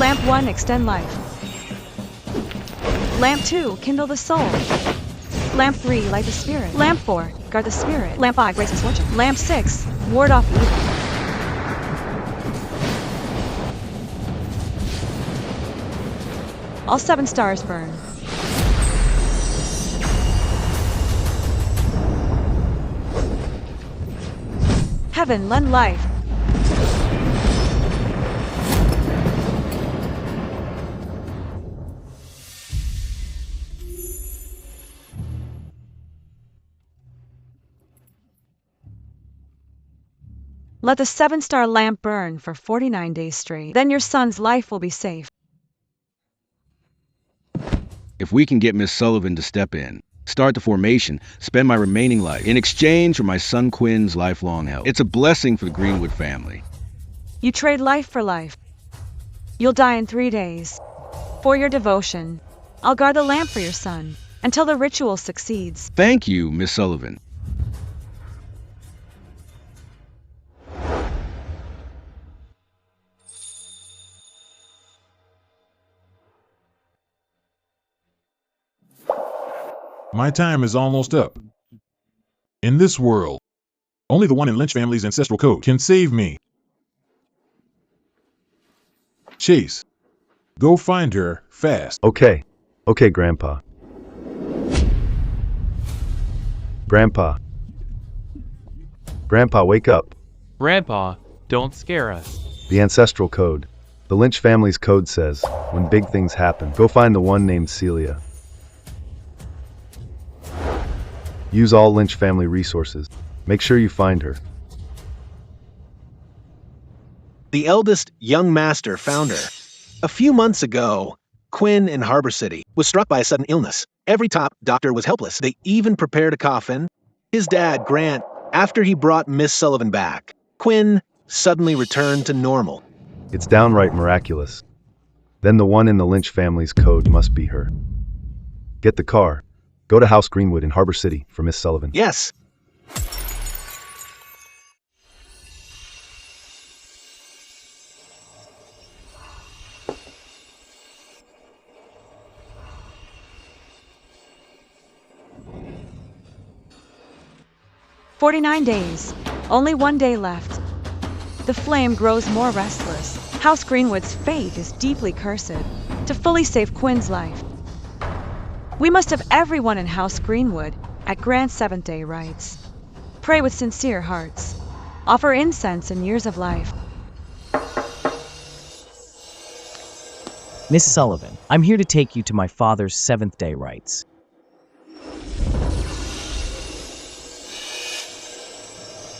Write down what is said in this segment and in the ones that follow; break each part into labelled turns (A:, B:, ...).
A: Lamp 1, extend life. Lamp 2, kindle the soul. Lamp 3, light the spirit. Lamp 4, guard the spirit. Lamp 5, grace misfortune. Lamp 6, ward off evil. All 7 stars burn. Heaven, lend life. Let the 7-star lamp burn for 49 days straight. Then your son's life will be safe.
B: If we can get Miss Sullivan to step in, start the formation, spend my remaining life in exchange for my son Quinn's lifelong help. It's a blessing for the Greenwood family.
A: You trade life for life. You'll die in 3 days. For your devotion, I'll guard the lamp for your son until the ritual succeeds.
B: Thank you, Miss Sullivan.
C: My time is almost up. In this world, only the one in Lynch family's ancestral code can save me. Chase, go find her fast.
D: Okay, Grandpa. Grandpa, wake up.
E: Grandpa, don't scare us.
D: The ancestral code. The Lynch family's code says, when big things happen, go find the one named Celia. Use all Lynch family resources. Make sure you find her.
F: The eldest young master found her. A few months ago, Quinn in Harbor City was struck by a sudden illness. Every top doctor was helpless. They even prepared a coffin. His dad, Grant, after he brought Miss Sullivan back, Quinn suddenly returned to normal.
D: It's downright miraculous. Then the one in the Lynch family's code must be her. Get the car. Go to House Greenwood in Harbor City for Miss Sullivan.
F: Yes.
A: "49 days. Only 1 day left. The flame grows more restless. House Greenwood's fate is deeply cursed. To fully save Quinn's life, we must have everyone in House Greenwood at Grant's 7th day rites. Pray with sincere hearts. Offer incense and years of life."
G: Miss Sullivan, I'm here to take you to my father's 7th day rites.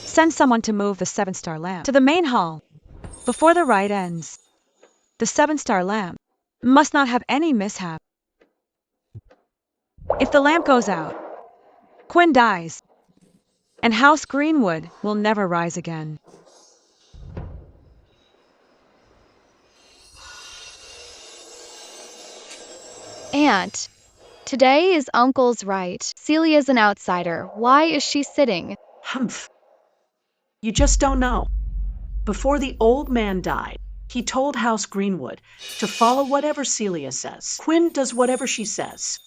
A: Send someone to move the 7-star lamp to the main hall before the rite ends. The 7-star lamp must not have any mishap. If the lamp goes out, Quinn dies, and House Greenwood will never rise again.
H: Aunt, today is Uncle's right. Celia's an outsider. Why is she sitting?
I: Humph. You just don't know. Before the old man died, he told House Greenwood to follow whatever Celia says. Quinn does whatever she says.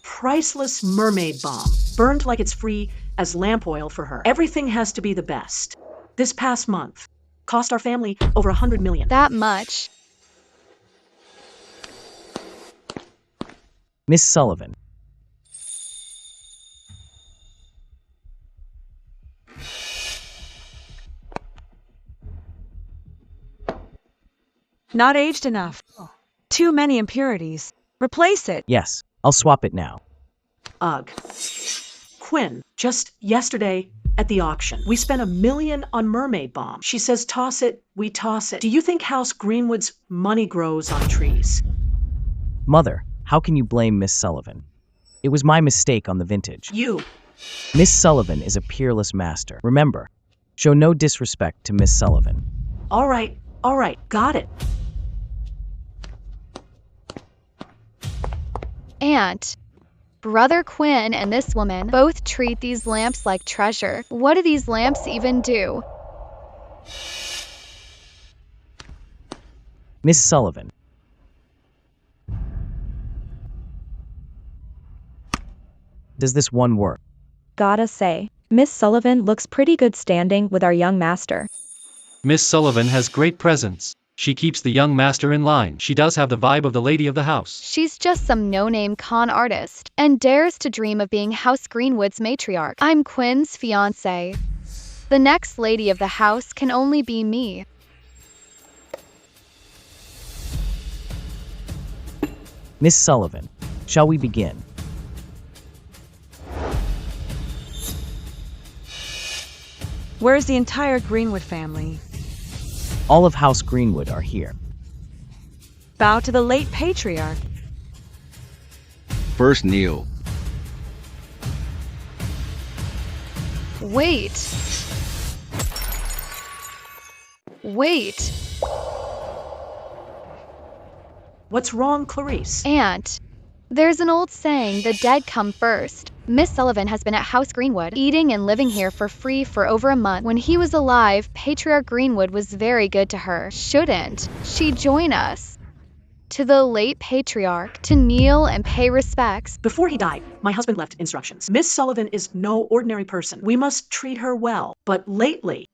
I: Priceless mermaid balm, burned like it's free as lamp oil for her. Everything has to be the best. This past month, cost our family over $100 million.
H: That much?
G: Miss Sullivan.
A: Not aged enough. Too many impurities. Replace it.
G: Yes, I'll swap it now.
I: Ugh. Quinn, just yesterday at the auction, we spent $1 million on mermaid balm. She says toss it, we toss it. Do you think House Greenwood's money grows on trees?
G: Mother, how can you blame Miss Sullivan? It was my mistake on the vintage.
I: You.
G: Miss Sullivan is a peerless master. Remember, show no disrespect to Miss Sullivan.
I: All right, got it.
H: Aunt, Brother Quinn and this woman both treat these lamps like treasure. What do these lamps even do?
G: Miss Sullivan, Does this one work?
J: Gotta say, Miss Sullivan looks pretty good standing with our young master.
K: Miss Sullivan has great presence. She keeps the young master in line. She does have the vibe of the lady of the house.
H: She's just some no-name con artist and dares to dream of being House Greenwood's matriarch. I'm Quinn's fiancé. The next lady of the house can only be me.
G: Miss Sullivan, shall we begin?
A: Where's the entire Greenwood family?
G: All of House Greenwood are here.
A: Bow to the late patriarch.
B: First kneel.
H: Wait.
I: What's wrong, Clarice?
H: Aunt, there's an old saying, the dead come first. Miss Sullivan has been at House Greenwood, eating and living here for free for over a month. When he was alive, Patriarch Greenwood was very good to her. Shouldn't she join us? To the late patriarch, to kneel and pay respects.
I: Before he died, my husband left instructions. Miss Sullivan is no ordinary person. We must treat her well. But lately,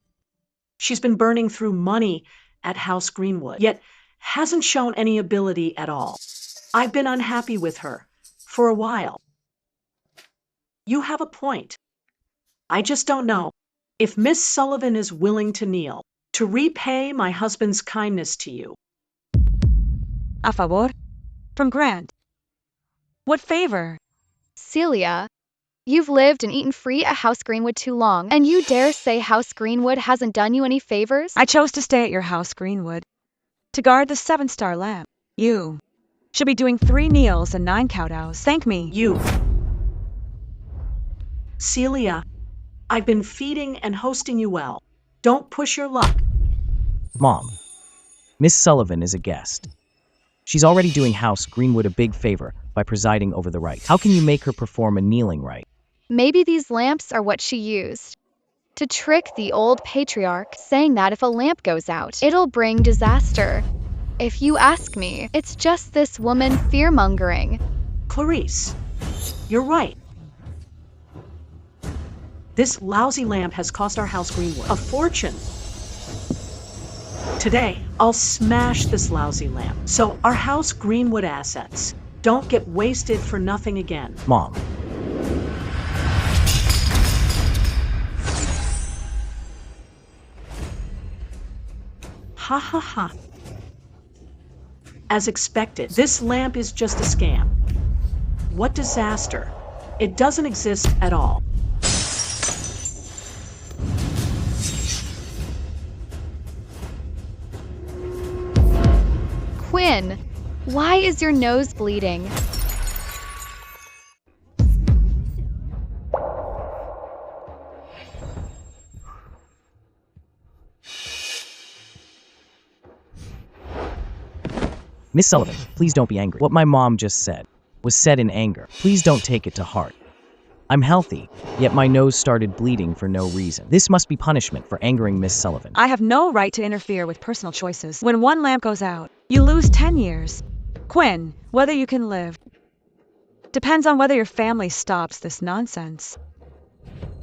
I: she's been burning through money at House Greenwood, yet hasn't shown any ability at all. I've been unhappy with her for a while. You have a point. I just don't know if Miss Sullivan is willing to kneel to repay my husband's kindness to you.
A: A favor? From Grant. What favor?
H: Celia, you've lived and eaten free at House Greenwood too long, and you dare say House Greenwood hasn't done you any favors?
A: I chose to stay at your House Greenwood to guard the sevenstar lamp. You should be doing 3 kneels and 9 kowtows. Thank me.
I: You. Celia, I've been feeding and hosting you well. Don't push your luck.
G: Mom, Miss Sullivan is a guest. She's already doing House Greenwood a big favor by presiding over the rite. How can you make her perform a kneeling rite?
H: Maybe these lamps are what she used to trick the old patriarch, saying that if a lamp goes out, it'll bring disaster. If you ask me, it's just this woman fear-mongering.
I: Clarice, you're right. This lousy lamp has cost our House Greenwood a fortune. Today, I'll smash this lousy lamp, so our House Greenwood assets don't get wasted for nothing again.
G: Mom.
I: Ha ha ha. As expected, this lamp is just a scam. What disaster. It doesn't exist at all.
H: Quinn, why is your nose bleeding?
G: Miss Sullivan, please don't be angry. What my mom just said was said in anger. Please don't take it to heart. I'm healthy, yet my nose started bleeding for no reason. This must be punishment for angering Miss Sullivan.
A: I have no right to interfere with personal choices. When one lamp goes out, you lose 10 years. Quinn, whether you can live depends on whether your family stops this nonsense.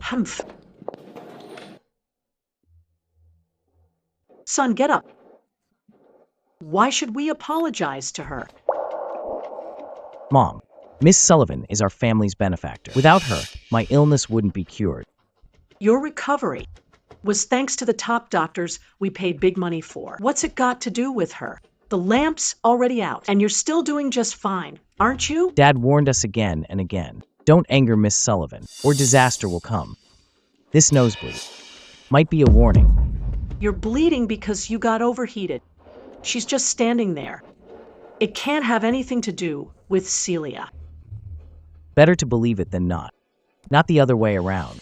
I: Humph. Son, get up. Why should we apologize to her?
G: Mom, Miss Sullivan is our family's benefactor. Without her, my illness wouldn't be cured.
I: Your recovery was thanks to the top doctors we paid big money for. What's it got to do with her? The lamp's already out, and you're still doing just fine, aren't you?
G: Dad warned us again and again. Don't anger Miss Sullivan, or disaster will come. This nosebleed might be a warning.
I: You're bleeding because you got overheated. She's just standing there. It can't have anything to do with Celia.
G: Better to believe it than not. Not the other way around.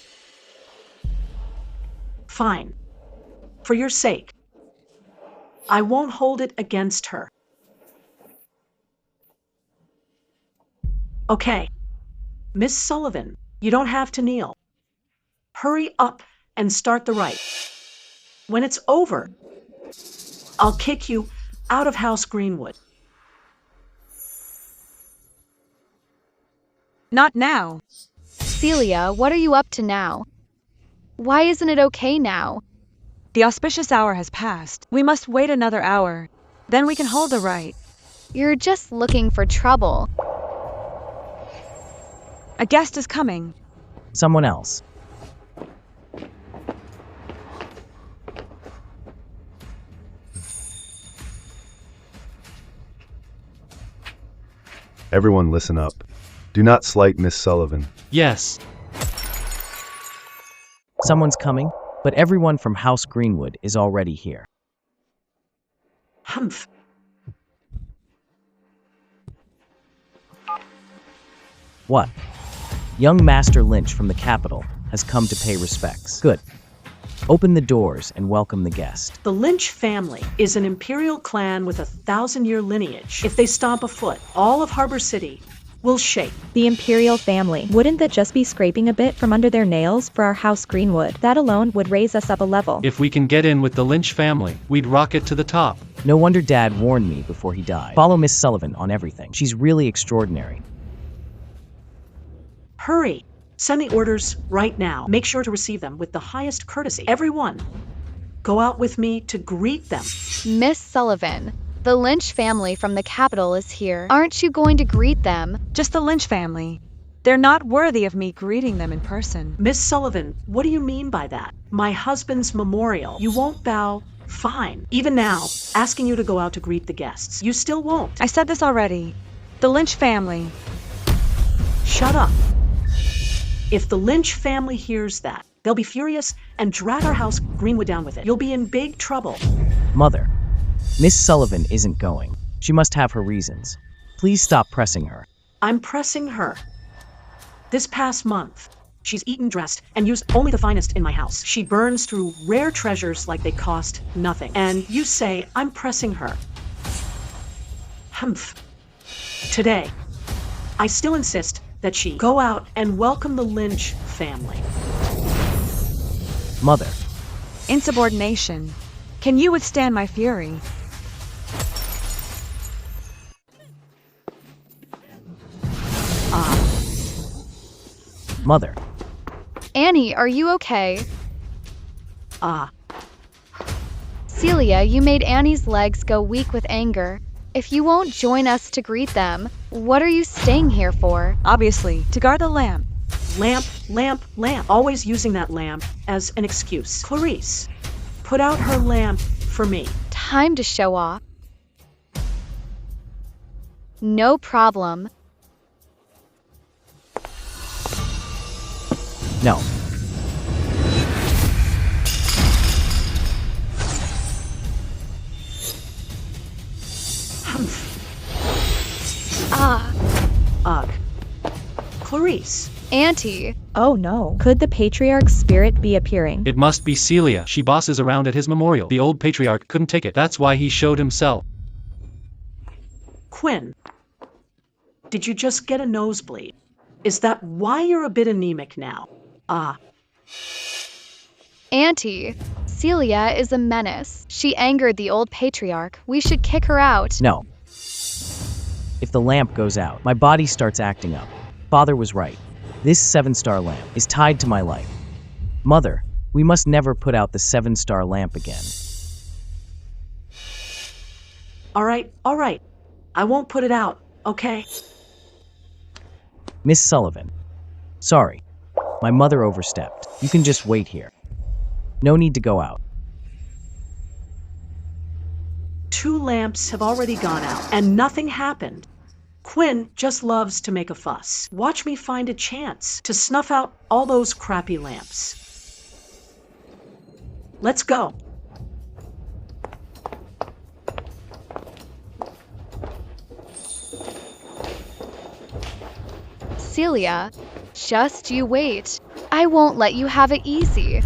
I: Fine. For your sake. I won't hold it against her. Okay. Miss Sullivan, you don't have to kneel. Hurry up and start the rite. When it's over, I'll kick you out of House Greenwood.
A: Not now.
H: Celia, what are you up to now? Why isn't it okay now?
A: The auspicious hour has passed. We must wait another hour. Then we can hold the right.
H: You're just looking for trouble.
A: A guest is coming.
G: Someone else.
D: Everyone listen up. Do not slight Miss Sullivan.
K: Yes.
G: Someone's coming, but everyone from House Greenwood is already here.
I: Humph.
G: What? Young Master Lynch from the capital has come to pay respects. Good. Open the doors and welcome the guest.
I: The Lynch family is an imperial clan with a 1,000-year lineage. If they stomp a foot, all of Harbor City will shake.
J: The Imperial family. Wouldn't that just be scraping a bit from under their nails for our House Greenwood? That alone would raise us up a level.
K: If we can get in with the Lynch family, we'd rocket to the top.
G: No wonder Dad warned me before he died. Follow Miss Sullivan on everything. She's really extraordinary.
I: Hurry! Send the orders right now. Make sure to receive them with the highest courtesy. Everyone, go out with me to greet them.
H: Miss Sullivan, the Lynch family from the capital is here. Aren't you going to greet them?
A: Just the Lynch family. They're not worthy of me greeting them in person.
I: Miss Sullivan, what do you mean by that? My husband's memorial. You won't bow? Fine. Even now, asking you to go out to greet the guests. You still won't.
A: I said this already. The Lynch family.
I: Shut up. If the Lynch family hears that, they'll be furious and drag our House Greenwood down with it. You'll be in big trouble.
G: Mother, Miss Sullivan isn't going. She must have her reasons. Please stop pressing her.
I: I'm pressing her. This past month, she's eaten, dressed, and used only the finest in my house. She burns through rare treasures like they cost nothing. And you say I'm pressing her. Humph. Today, I still insist that she go out and welcome the Lynch family.
G: Mother,
A: Insubordination. Can you withstand my fury?
G: Mother,
H: Annie, are you okay?
I: Ah,
H: Celia, you made Annie's legs go weak with anger. If you won't join us to greet them, what are you staying here for?
A: Obviously, to guard the lamp.
I: lamp, lamp, lamp. Always using that lamp as an excuse. Clarice, put out her lamp for me.
H: Time to show off. No problem.
G: no.
H: Ah,
I: Ugh. Clarice.
H: Auntie.
J: Oh no. Could the patriarch's spirit be appearing?
K: It must be Celia. She bosses around at his memorial. The old patriarch couldn't take it. That's why he showed himself.
I: Quinn, did you just get a nosebleed? Is that why you're a bit anemic now? Ah,
H: Auntie. Celia is a menace. She angered the old patriarch. We should kick her out.
G: No. If the lamp goes out, my body starts acting up. Father was right. This 7-star lamp is tied to my life. Mother, we must never put out the 7-star lamp again.
I: all right. I won't put it out, okay?
G: Miss Sullivan. Sorry. My mother overstepped. You can just wait here. No need to go out.
I: 2 lamps have already gone out, and nothing happened. Quinn just loves to make a fuss. Watch me find a chance to snuff out all those crappy lamps. Let's go.
H: Celia, just you wait. I won't let you have it easy.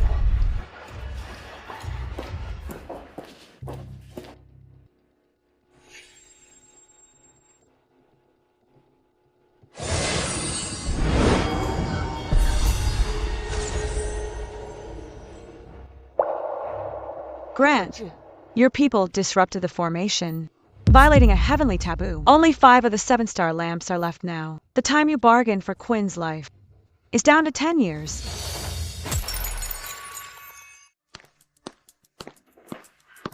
A: Grant, your people disrupted the formation, violating a heavenly taboo. Only 5 of the 7-star lamps are left now. The time you bargained for Quinn's life. is down to 10 years.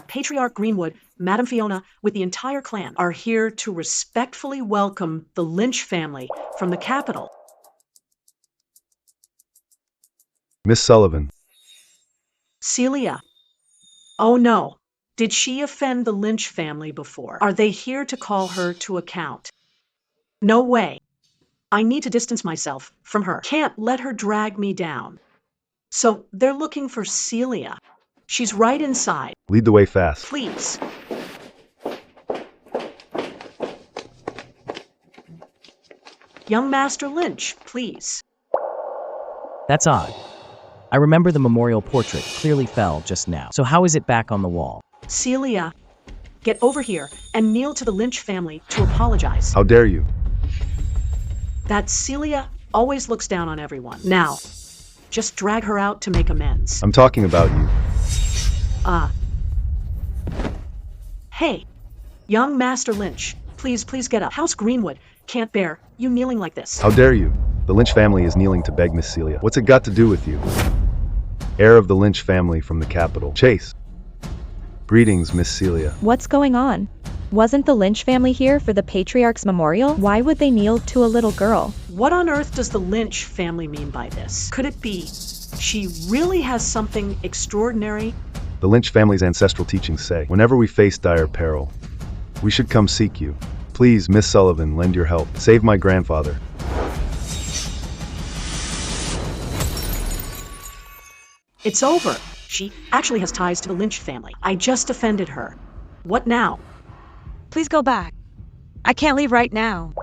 I: Patriarch Greenwood, Madam Fiona, with the entire clan, are here to respectfully welcome the Lynch family from the capital.
D: Miss Sullivan.
I: Celia. Oh no. Did she offend the Lynch family before? Are they here to call her to account? No way. I need to distance myself from her. Can't let her drag me down. So they're looking for Celia. She's right inside.
D: Lead the way fast.
I: Please. Young Master Lynch, please.
G: That's odd. I remember the memorial portrait clearly fell just now. So how is it back on the wall?
I: Celia, get over here and kneel to the Lynch family to apologize.
D: How dare you?
I: That Celia always looks down on everyone. Now, just drag her out to make amends.
D: I'm talking about you.
I: Hey, young Master Lynch, please get up. House Greenwood can't bear you kneeling like this.
D: How dare you? The Lynch family is kneeling to beg Miss Celia. What's it got to do with you? Heir of the Lynch family from the capital. Chase. Greetings, Miss Celia.
J: What's going on? Wasn't the Lynch family here for the patriarch's memorial? Why would they kneel to a little girl?
I: What on earth does the Lynch family mean by this? Could it be she really has something extraordinary?
D: The Lynch family's ancestral teachings say, whenever we face dire peril, we should come seek you. Please, Miss Sullivan, lend your help. Save my grandfather.
I: It's over. She actually has ties to the Lynch family. I just offended her. What now?
A: Please go back. I can't leave right now.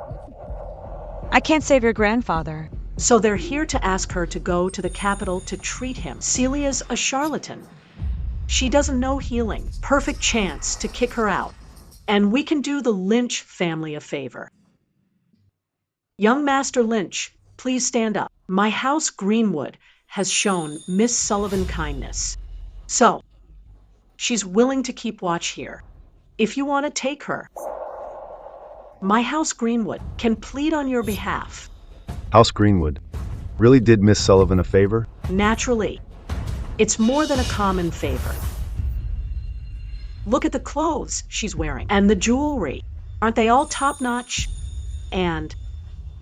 A: I can't save your grandfather.
I: So they're here to ask her to go to the capital to treat him. Celia's a charlatan. She doesn't know healing. Perfect chance to kick her out. And we can do the Lynch family a favor. Young Master Lynch, please stand up. My house Greenwood has shown Miss Sullivan kindness. So, she's willing to keep watch here. If you want to take her, my house Greenwood can plead on your behalf.
D: House Greenwood really did Miss Sullivan a favor?
I: Naturally. It's more than a common favor. Look at the clothes she's wearing and the jewelry. Aren't they all top-notch? And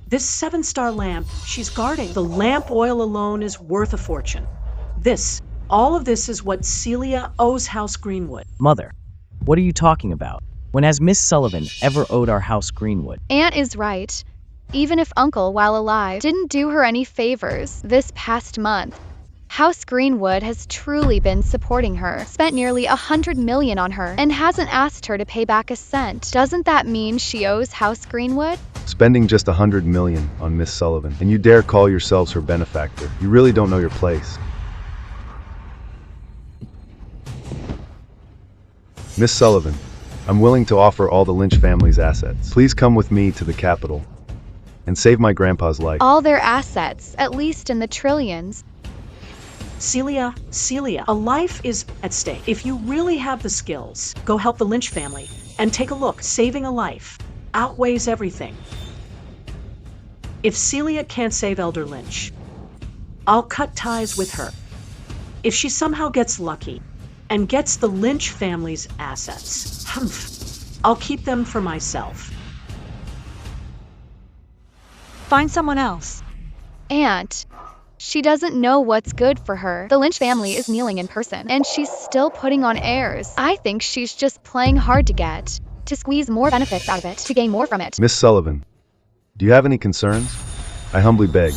I: this sevenstar lamp she's guarding, the lamp oil alone is worth a fortune. All of this is what Celia owes House Greenwood.
G: Mother, what are you talking about? When has Miss Sullivan ever owed our house Greenwood?
H: Aunt is right. Even if Uncle, while alive, didn't do her any favors this past month, House Greenwood has truly been supporting her, spent nearly $100 million on her, and hasn't asked her to pay back a cent. Doesn't that mean she owes House Greenwood?
D: Spending just $100 million on Miss Sullivan, and you dare call yourselves her benefactor. You really don't know your place. Miss Sullivan, I'm willing to offer all the Lynch family's assets. Please come with me to the capital and save my grandpa's life.
H: All their assets, at least in the trillions.
I: Celia, a life is at stake. If you really have the skills, go help the Lynch family and take a look. Saving a life outweighs everything. If Celia can't save Elder Lynch, I'll cut ties with her. If she somehow gets lucky and gets the Lynch family's assets, I'll keep them for myself.
A: Find someone else.
H: Aunt, she doesn't know what's good for her. The Lynch family is kneeling in person, and she's still putting on airs. I think she's just playing hard to squeeze more benefits out of it, to gain more from it.
D: Miss Sullivan, do you have any concerns? I humbly beg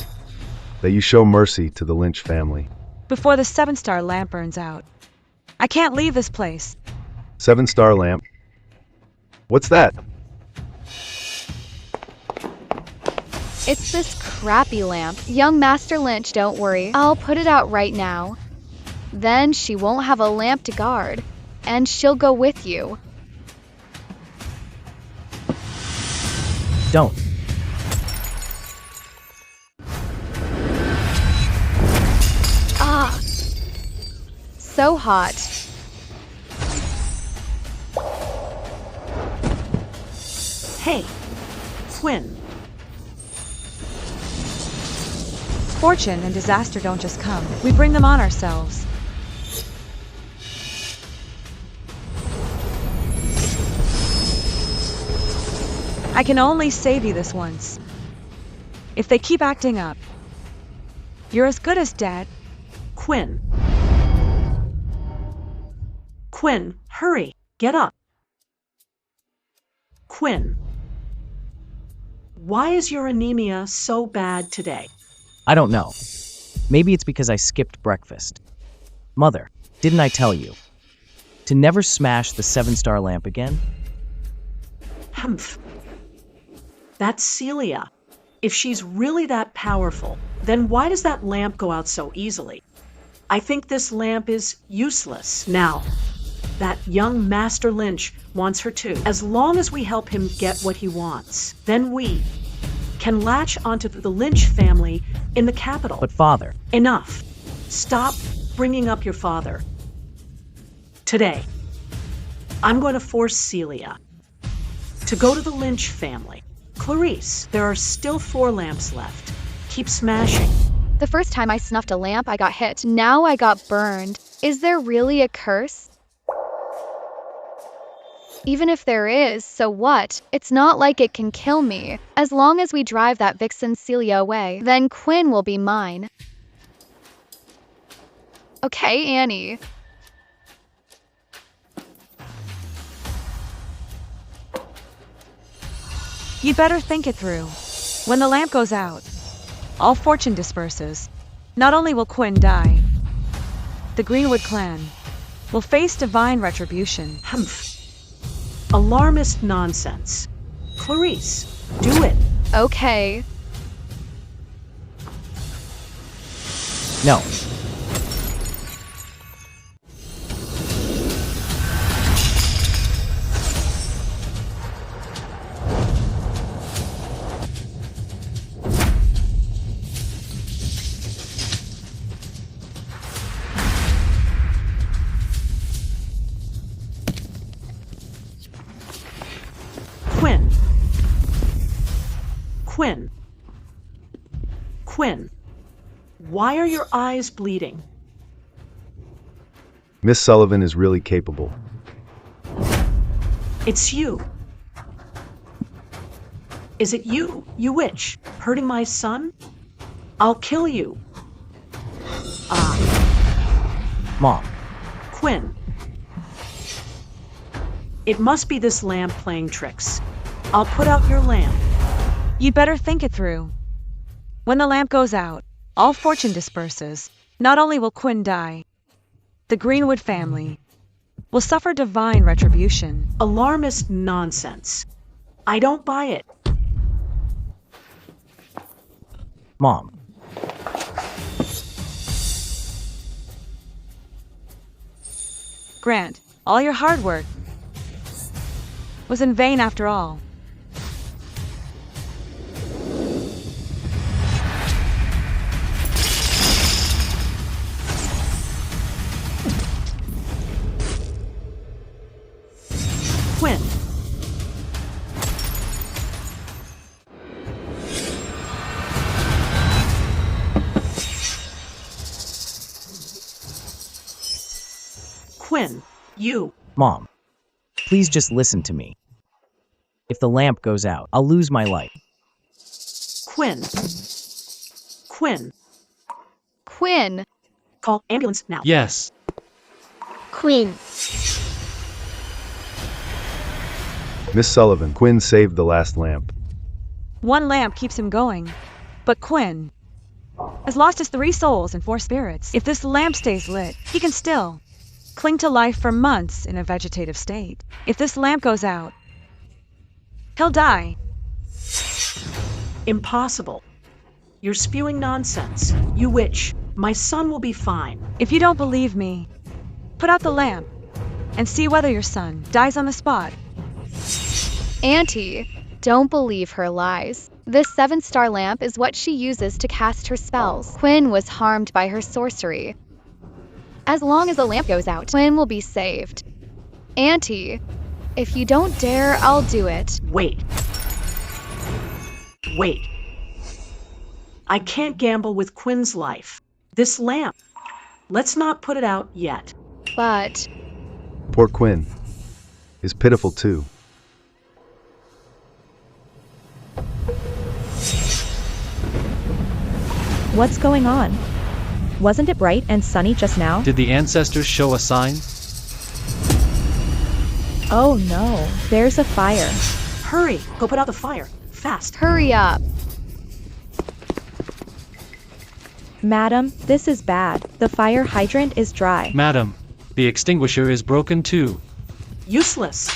D: that you show mercy to the Lynch family.
A: Before the sevenstar lamp burns out. I can't leave this place.
D: Sevenstar lamp? What's that?
H: It's this crappy lamp. Young Master Lynch, don't worry. I'll put it out right now. Then she won't have a lamp to guard, and she'll go with you.
G: Don't.
H: Ah! So hot.
I: Hey, Quinn.
A: Misfortune and disaster don't just come, we bring them on ourselves. I can only save you this once. If they keep acting up, you're as good as dead.
I: Quinn. Quinn, hurry, get up. Quinn. Why is your anemia so bad today?
G: I don't know. Maybe it's because I skipped breakfast. Mother, didn't I tell you? To never smash the 7-star lamp again?
I: Humph. That's Celia. If she's really that powerful, then why does that lamp go out so easily? I think this lamp is useless. Now, that young Master Lynch wants her too. As long as we help him get what he wants, then we can latch onto the Lynch family in the capital.
G: But father...
I: Enough. Stop bringing up your father. Today, I'm going to force Celia to go to the Lynch family. Clarice, there are still 4 lamps left. Keep smashing.
H: The first time I snuffed a lamp, I got hit. Now I got burned. Is there really a curse? Even if there is, so what? It's not like it can kill me. As long as we drive that vixen Celia away, then Quinn will be mine. Okay, Annie.
A: You'd better think it through. When the lamp goes out, all fortune disperses. Not only will Quinn die, the Greenwood clan will face divine retribution.
I: Humph. Alarmist nonsense. Clarice, do it.
H: Okay.
G: No.
I: Quinn. Quinn. Quinn. Why are your eyes bleeding?
D: Miss Sullivan is really capable.
I: It's you. Is it you, you witch, hurting my son? I'll kill you.
G: Mom.
I: Quinn. It must be this lamp playing tricks. I'll put out your lamp.
A: You'd better think it through. When the lamp goes out, all fortune disperses. Not only will Quinn die, the Greenwood family will suffer divine retribution.
I: Alarmist nonsense. I don't buy it.
G: Mom.
A: Grant, all your hard work was in vain after all.
I: Quinn. Quinn, you.
G: Mom. Please just listen to me. If the lamp goes out, I'll lose my life.
I: Quinn. Quinn.
H: Quinn.
I: Call ambulance now.
K: Yes.
L: Quinn.
D: Miss Sullivan, Quinn saved the last lamp.
A: One lamp keeps him going, but Quinn has lost his 3 souls and 4 spirits. If this lamp stays lit, he can still cling to life for months in a vegetative state. If this lamp goes out, he'll die.
I: Impossible. You're spewing nonsense. You witch. My son will be fine.
A: If you don't believe me, put out the lamp and see whether your son dies on the spot.
H: Auntie, don't believe her lies. This 7-star lamp is what she uses to cast her spells. Quinn was harmed by her sorcery. As long as the lamp goes out, Quinn will be saved. Auntie, if you don't dare, I'll do it.
I: Wait. Wait. I can't gamble with Quinn's life. This lamp. Let's not put it out yet.
H: But
D: Poor Quinn is pitiful too.
J: What's going on? Wasn't it bright and sunny just now?
K: Did the ancestors show a sign?
J: Oh no, there's a fire.
I: Hurry, go put out the fire. Fast.
H: hurry up.
J: Madam, this is bad. The fire hydrant is dry.
K: Madam, the extinguisher is broken too.
I: Useless.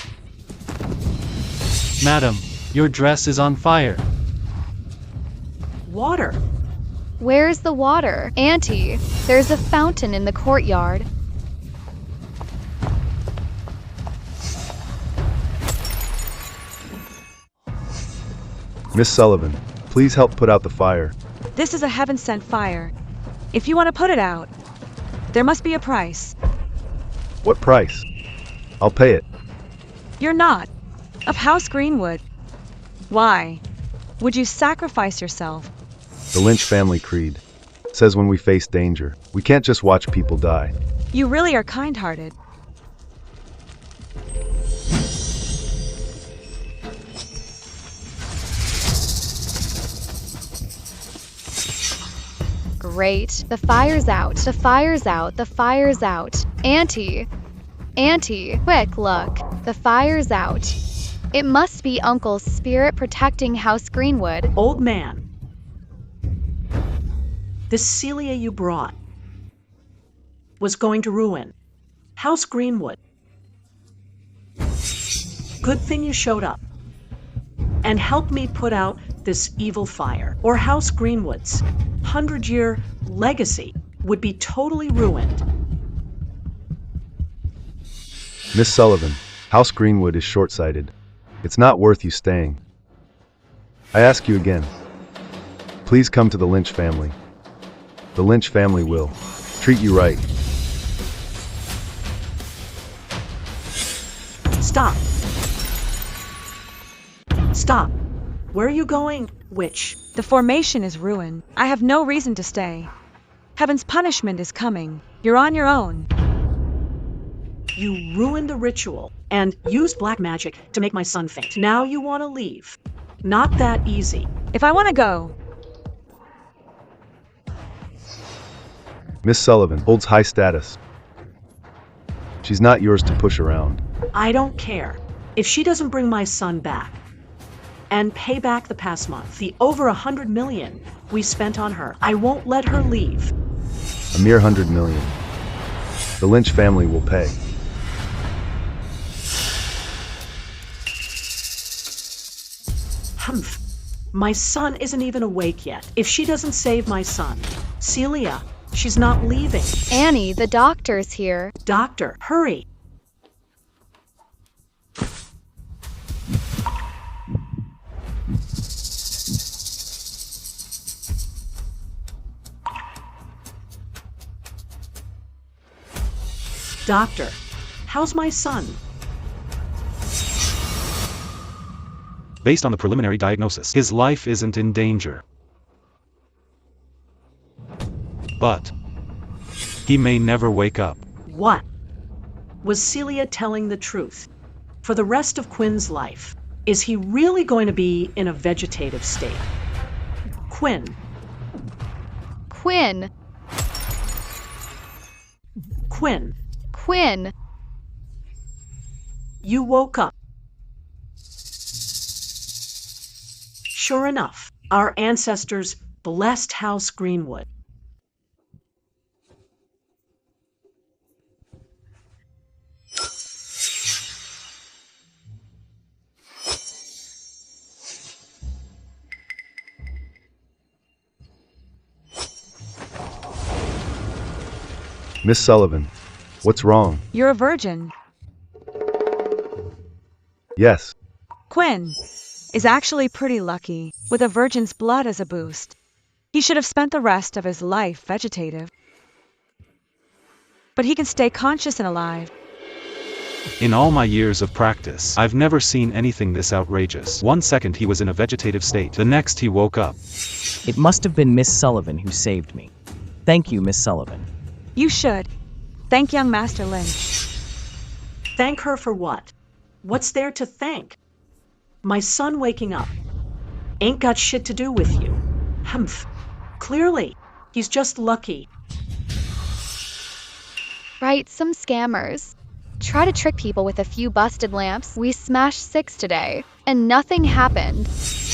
K: Madam, your dress is on fire.
I: Water.
H: Where's the water? Auntie, there's a fountain in the courtyard.
D: Miss Sullivan, please help put out the fire.
A: This is a heaven-sent fire. If you want to put it out, there must be a price.
D: What price? I'll pay it.
A: You're not. Of House Greenwood. Why? Would you sacrifice yourself?
D: The Lynch family creed says when we face danger, we can't just watch people die.
A: You really are kind-hearted.
H: Great. The fire's out. The fire's out. The fire's out. Auntie. Auntie, quick, look. The fire's out. It must be Uncle's spirit protecting House Greenwood.
I: Old man. This Celia you brought was going to ruin House Greenwood. Good thing you showed up and helped me put out this evil fire, or House Greenwood's 100-year legacy would be totally ruined.
D: Miss Sullivan, House Greenwood is short-sighted. It's not worth you staying. I ask you again. Please come to the Lynch family. The Lynch family will treat you right.
I: Stop. Stop. Where are you going, witch?
A: The formation is ruined. I have no reason to stay. Heaven's punishment is coming. You're on your own.
I: You ruined the ritual and used black magic to make my son faint. Now you want to leave. Not that easy.
A: If I want to go,
D: Miss Sullivan holds high status. She's not yours to push around.
I: I don't care. If she doesn't bring my son back and pay back the past month, the over 100 million we spent on her, I won't let her leave.
D: A mere 100 million. The Lynch family will pay.
I: Humph. My son isn't even awake yet. If she doesn't save my son, Celia, she's not leaving.
H: Annie, the doctor's here.
I: Doctor, hurry. Doctor, how's my son?
M: Based on the preliminary diagnosis, his life isn't in danger. But he may never wake up.
I: What? Was Celia telling the truth? For the rest of Quinn's life, is he really going to be in a vegetative state? Quinn.
H: Quinn.
I: Quinn.
H: Quinn.
I: You woke up. Sure enough, our ancestors blessed House Greenwood.
D: Miss Sullivan, what's wrong?
A: you're a virgin.
D: Yes,
A: Quinn is actually pretty lucky, with a virgin's blood as a boost. He should have spent the rest of his life vegetative. But he can stay conscious and alive.
M: In all my years of practice, I've never seen anything this outrageous. 1 second he was in a vegetative state, the next he woke up.
G: It must have been Miss Sullivan who saved me. Thank you, Miss Sullivan.
A: You should. Thank young Master Lynch.
I: Thank her for what? What's there to thank? My son waking up ain't got shit to do with you. Humph. Clearly, he's just lucky.
H: Right, some scammers. Try to trick people with a few busted lamps. We smashed 6 today, and nothing happened.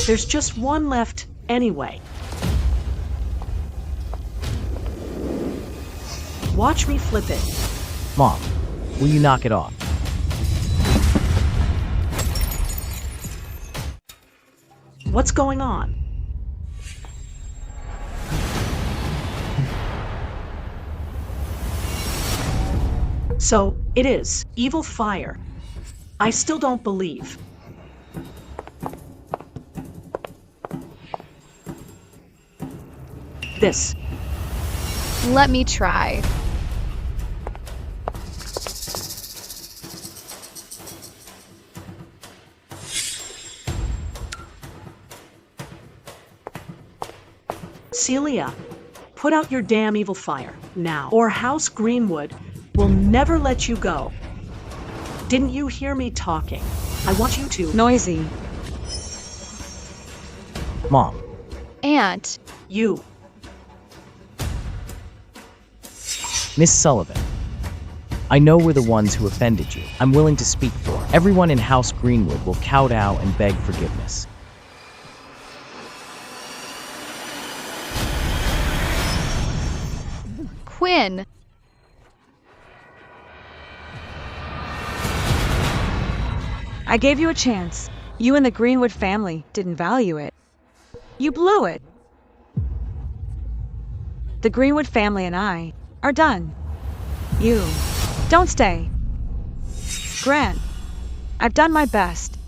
I: There's just one left anyway. Watch me flip it.
G: Mom, will you knock it off?
I: What's going on? So, it is evil fire. I still don't believe. This.
H: Let me try.
I: Celia, put out your damn evil fire now, or House Greenwood will never let you go. Didn't you hear me talking? I want you to.
A: Noisy.
G: Mom.
H: Aunt.
I: You.
G: Miss Sullivan. I know we're the ones who offended you. I'm willing to speak for. Everyone in House Greenwood will kowtow and beg forgiveness.
H: Quinn.
A: I gave you a chance. You and the Greenwood family didn't value it. You blew it. The Greenwood family and I are done. You don't stay. Grant, I've done my best.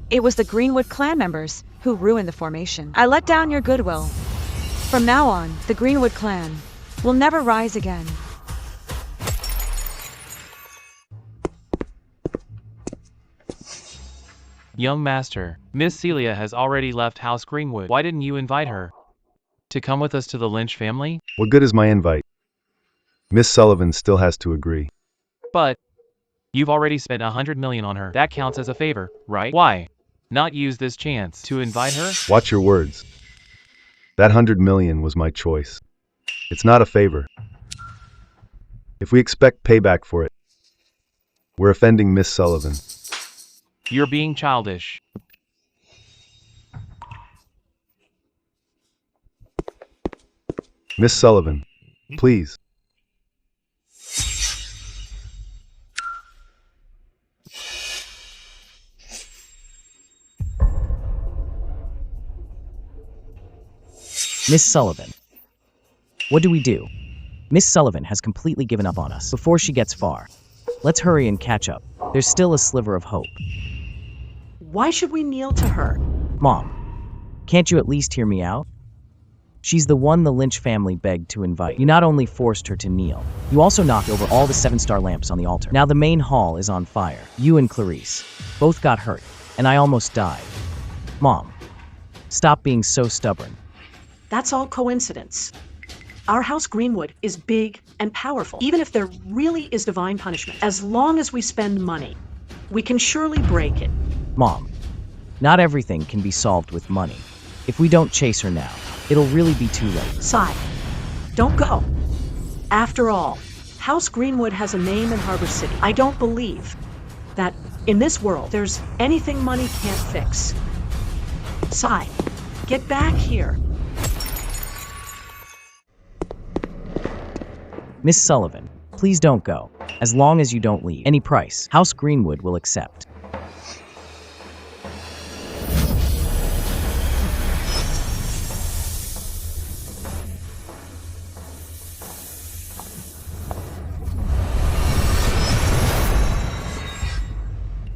A: It was the Greenwood clan members who ruined the formation. I let down your goodwill. From now on, the Greenwood clan will never rise again.
E: Young Master, Miss Celia has already left House Greenwood. Why didn't you invite her to come with us to the Lynch family?
D: What good is my invite? Miss Sullivan still has to agree.
E: But you've already spent 100 million on her. That counts as a favor, right? Why not use this chance to invite her?
D: Watch your words. That 100 million was my choice. It's not a favor. If we expect payback for it, we're offending Miss Sullivan.
E: You're being childish.
D: Miss Sullivan, please.
G: Miss Sullivan. What do we do? Miss Sullivan has completely given up on us. Before she gets far, let's hurry and catch up. There's still a sliver of hope.
I: Why should we kneel to her?
G: Mom, can't you at least hear me out? She's the one the Lynch family begged to invite. You not only forced her to kneel, you also knocked over all the 7-star lamps on the altar. Now the main hall is on fire. You and Clarice both got hurt, and I almost died. Mom, stop being so stubborn.
I: That's all coincidence. Our House Greenwood is big and powerful. Even if there really is divine punishment, as long as we spend money, we can surely break it.
G: Mom, not everything can be solved with money. If we don't chase her now, it'll really be too late.
I: Sigh. Don't go. After all, House Greenwood has a name in Harbor City. I don't believe that in this world there's anything money can't fix. Sigh. Get back here.
G: Miss Sullivan, please don't go. As long as you don't leave. Any price, House Greenwood will accept.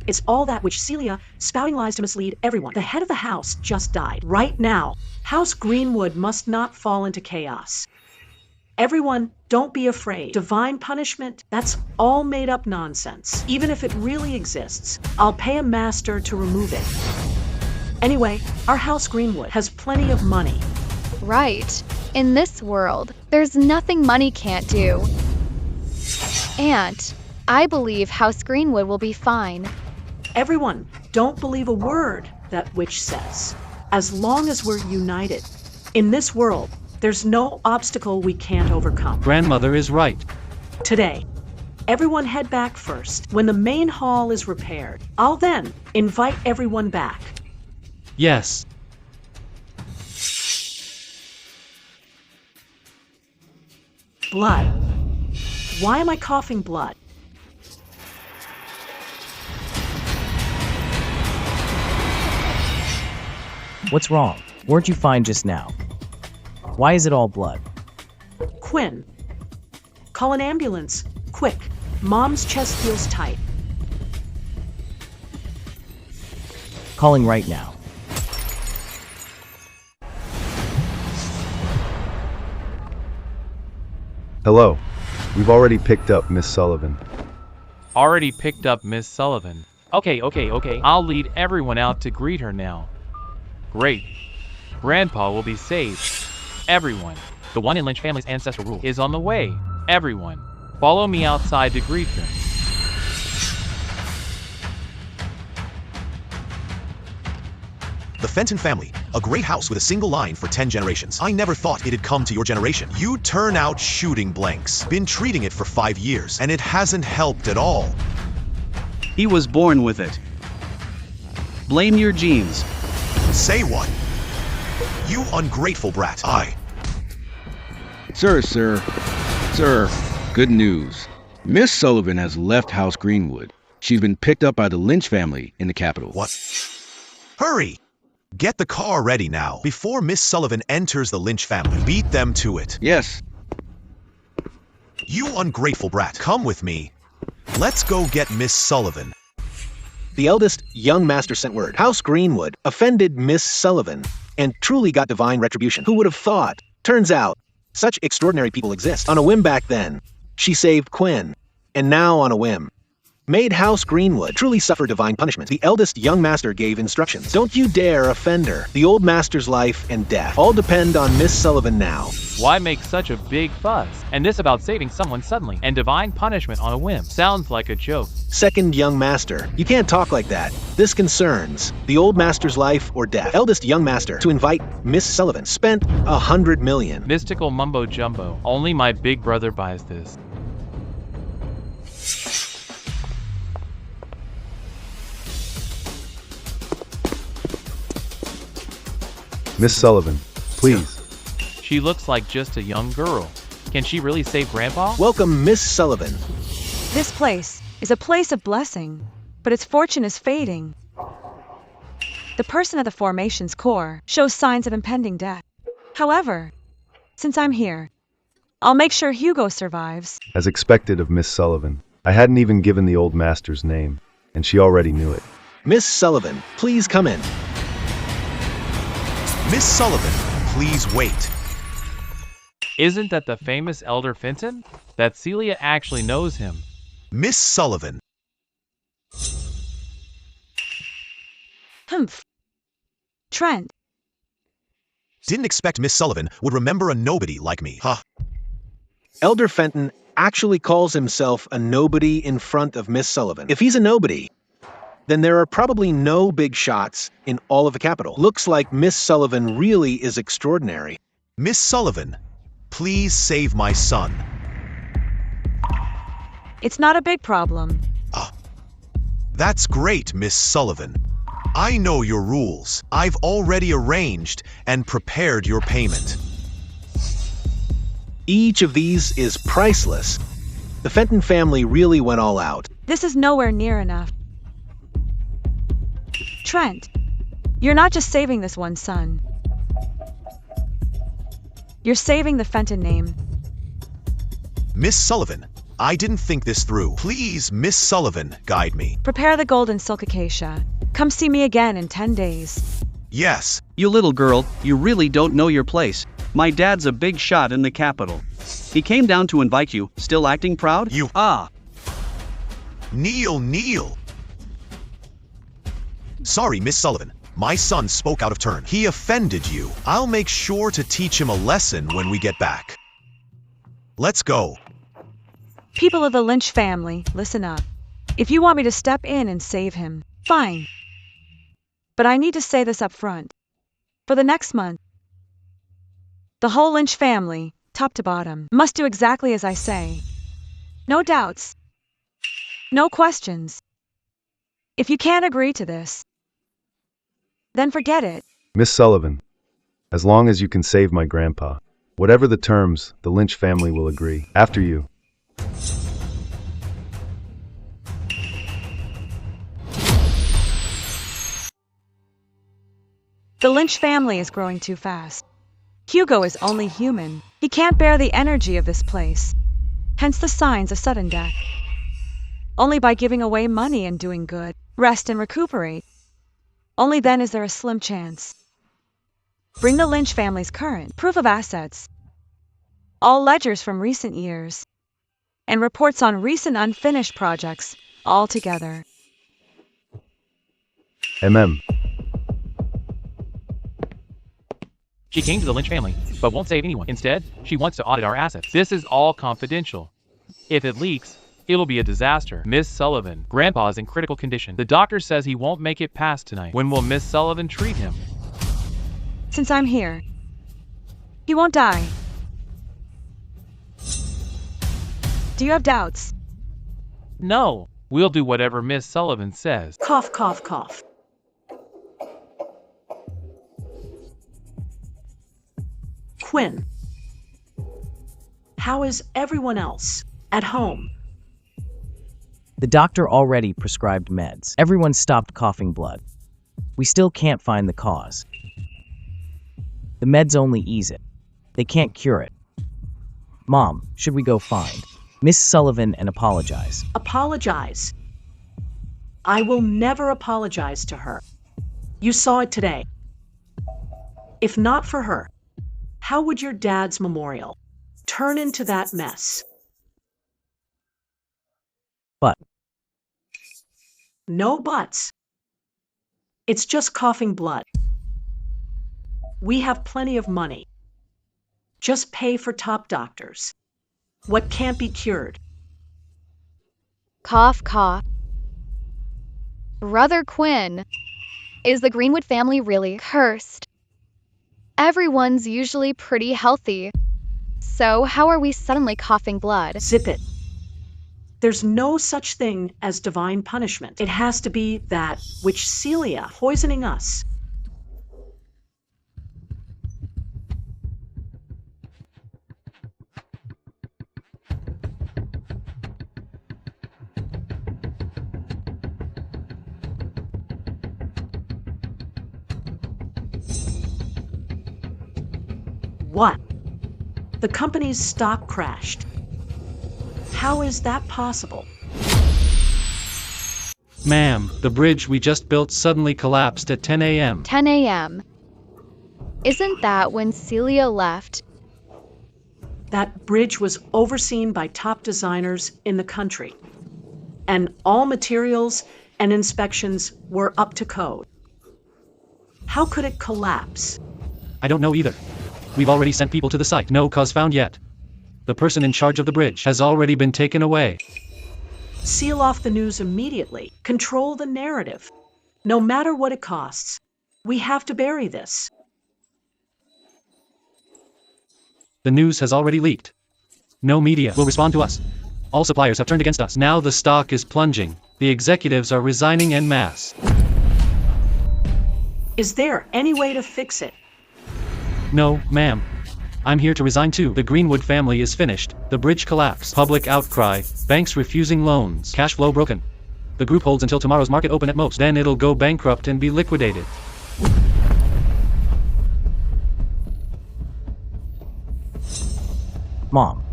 I: It's all that which Celia, spouting lies to mislead everyone. The head of the house just died. Right now, House Greenwood must not fall into chaos. Everyone, don't be afraid. Divine punishment, that's all made up nonsense. Even if it really exists, I'll pay a master to remove it. Anyway, our house Greenwood has plenty of money.
H: Right. In this world, there's nothing money can't do. And I believe House Greenwood will be fine.
I: Everyone, don't believe a word that witch says. As long as we're united. In this world, there's no obstacle we can't overcome.
K: Grandmother is right.
I: Today, everyone head back first. When the main hall is repaired, I'll then invite everyone back.
K: Yes.
I: Blood. Why am I coughing blood?
G: What's wrong? Weren't you fine just now? Why is it all blood?
I: Quinn. Call an ambulance. Quick. Mom's chest feels tight.
G: Calling right now.
D: Hello. We've already picked up Miss Sullivan.
E: Already picked up Miss Sullivan. Okay. I'll lead everyone out to greet her now. Great. Grandpa will be saved. Everyone. The one in Lynch family's ancestral rule is on the way. Everyone. Follow me outside to greet them.
N: The Fenton family, a great house with a single line for 10 generations. I never thought it'd come to your generation. You turn out shooting blanks. Been treating it for 5 years, and it hasn't helped at all.
O: He was born with it. Blame your genes.
N: Say what? You ungrateful brat.
B: Sir, good news. Miss Sullivan has left House Greenwood. She's been picked up by the Lynch family in the capital.
N: What? Hurry! Get the car ready now, before Miss Sullivan enters the Lynch family. Beat them to it.
B: Yes.
N: You ungrateful brat, come with me. Let's go get Miss Sullivan.
F: The eldest young master sent word. House Greenwood offended Miss Sullivan and truly got divine retribution. Who would have thought? Turns out, such extraordinary people exist. On a whim back then, she saved Quinn, and now on a whim, made House Greenwood truly suffer divine punishment. The eldest young master gave instructions. Don't you dare offend her. The old master's life and death all depend on Miss Sullivan now.
E: Why make such a big fuss? And this about saving someone suddenly and divine punishment on a whim. Sounds like a joke.
F: Second young master, you can't talk like that. This concerns the old master's life or death. Eldest young master to invite Miss Sullivan. Spent 100 million.
E: Mystical mumbo jumbo. Only my big brother buys this.
D: Miss Sullivan, please.
E: She looks like just a young girl. Can she really save Grandpa?
F: Welcome, Miss Sullivan.
A: This place is a place of blessing, but its fortune is fading. The person at the formation's core shows signs of impending death. However, since I'm here, I'll make sure Hugo survives.
D: As expected of Miss Sullivan, I hadn't even given the old master's name, and she already knew it.
F: Miss Sullivan, please come in.
N: Miss Sullivan, please wait.
E: Isn't that the famous Elder Fenton? That Celia actually knows him.
N: Miss Sullivan.
A: Humph. Trent.
N: Didn't expect Miss Sullivan would remember a nobody like me, huh?
F: Elder Fenton actually calls himself a nobody in front of Miss Sullivan. If he's a nobody, then there are probably no big shots in all of the capital. Looks like Miss Sullivan really is extraordinary.
N: Miss Sullivan, please save my son.
A: It's not a big problem.
N: That's great, Miss Sullivan. I know your rules. I've already arranged and prepared your payment.
F: Each of these is priceless. The Fenton family really went all out.
A: This is nowhere near enough. Trent, you're not just saving this one son. You're saving the Fenton name.
N: Miss Sullivan, I didn't think this through. Please, Miss Sullivan, guide me.
A: Prepare the golden silk acacia. Come see me again in 10 days.
N: Yes.
O: You little girl, you really don't know your place. My dad's a big shot in the capital. He came down to invite you, still acting proud?
N: You-
O: Ah,
N: Kneel. Sorry, Miss Sullivan. My son spoke out of turn. He offended you. I'll make sure to teach him a lesson when we get back. Let's go.
A: People of the Lynch family, listen up. If you want me to step in and save him, fine. But I need to say this up front. For the next month, the whole Lynch family, top to bottom, must do exactly as I say. No doubts. No questions. If you can't agree to this, then forget it.
D: Miss Sullivan, as long as you can save my grandpa, whatever the terms, the Lynch family will agree. After you.
A: The Lynch family is growing too fast. Hugo is only human. He can't bear the energy of this place. Hence the signs of sudden death. Only by giving away money and doing good, rest and recuperate. Only then is there a slim chance. Bring the Lynch family's current proof of assets, all ledgers from recent years, and reports on recent unfinished projects, all together.
D: MM.
E: She came to the Lynch family, but won't save anyone. Instead, she wants to audit our assets. This is all confidential. If it leaks, it'll be a disaster. Miss Sullivan, Grandpa is in critical condition. The doctor says he won't make it past tonight. When will Miss Sullivan treat him?
A: Since I'm here, he won't die. Do you have doubts?
E: No, we'll do whatever Miss Sullivan says.
I: Cough, cough, cough. Quinn, how is everyone else at home?
G: The doctor already prescribed meds. Everyone stopped coughing blood. We still can't find the cause. The meds only ease it. They can't cure it. Mom, should we go find Miss Sullivan and apologize?
I: Apologize. I will never apologize to her. You saw it today. If not for her, how would your dad's memorial turn into that mess?
G: But
I: no buts. It's just coughing blood. We have plenty of money. Just pay for top doctors. What can't be cured?
H: Cough, cough. Brother Quinn, is the Greenwood family really cursed? Everyone's usually pretty healthy. So how are we suddenly coughing blood?
I: Zip it. There's no such thing as divine punishment. It has to be that which Celia poisoning us. What? The company's stock crashed. How is that possible?
K: Ma'am, the bridge we just built suddenly collapsed at 10 a.m.
H: 10 a.m. Isn't that when Celia left?
I: That bridge was overseen by top designers in the country, and all materials and inspections were up to code. How could it collapse?
K: I don't know either. We've already sent people to the site. No cause found yet. The person in charge of the bridge has already been taken away.
I: Seal off the news immediately. Control the narrative. No matter what it costs, we have to bury this.
K: The news has already leaked. No media will respond to us. All suppliers have turned against us. Now the stock is plunging. The executives are resigning en masse.
I: Is there any way to fix it?
K: No, ma'am. I'm here to resign too. The Greenwood family is finished. The bridge collapsed. Public outcry. Banks refusing loans. Cash flow broken. The group holds until tomorrow's market open at most. Then it'll go bankrupt and be liquidated.
G: Mom.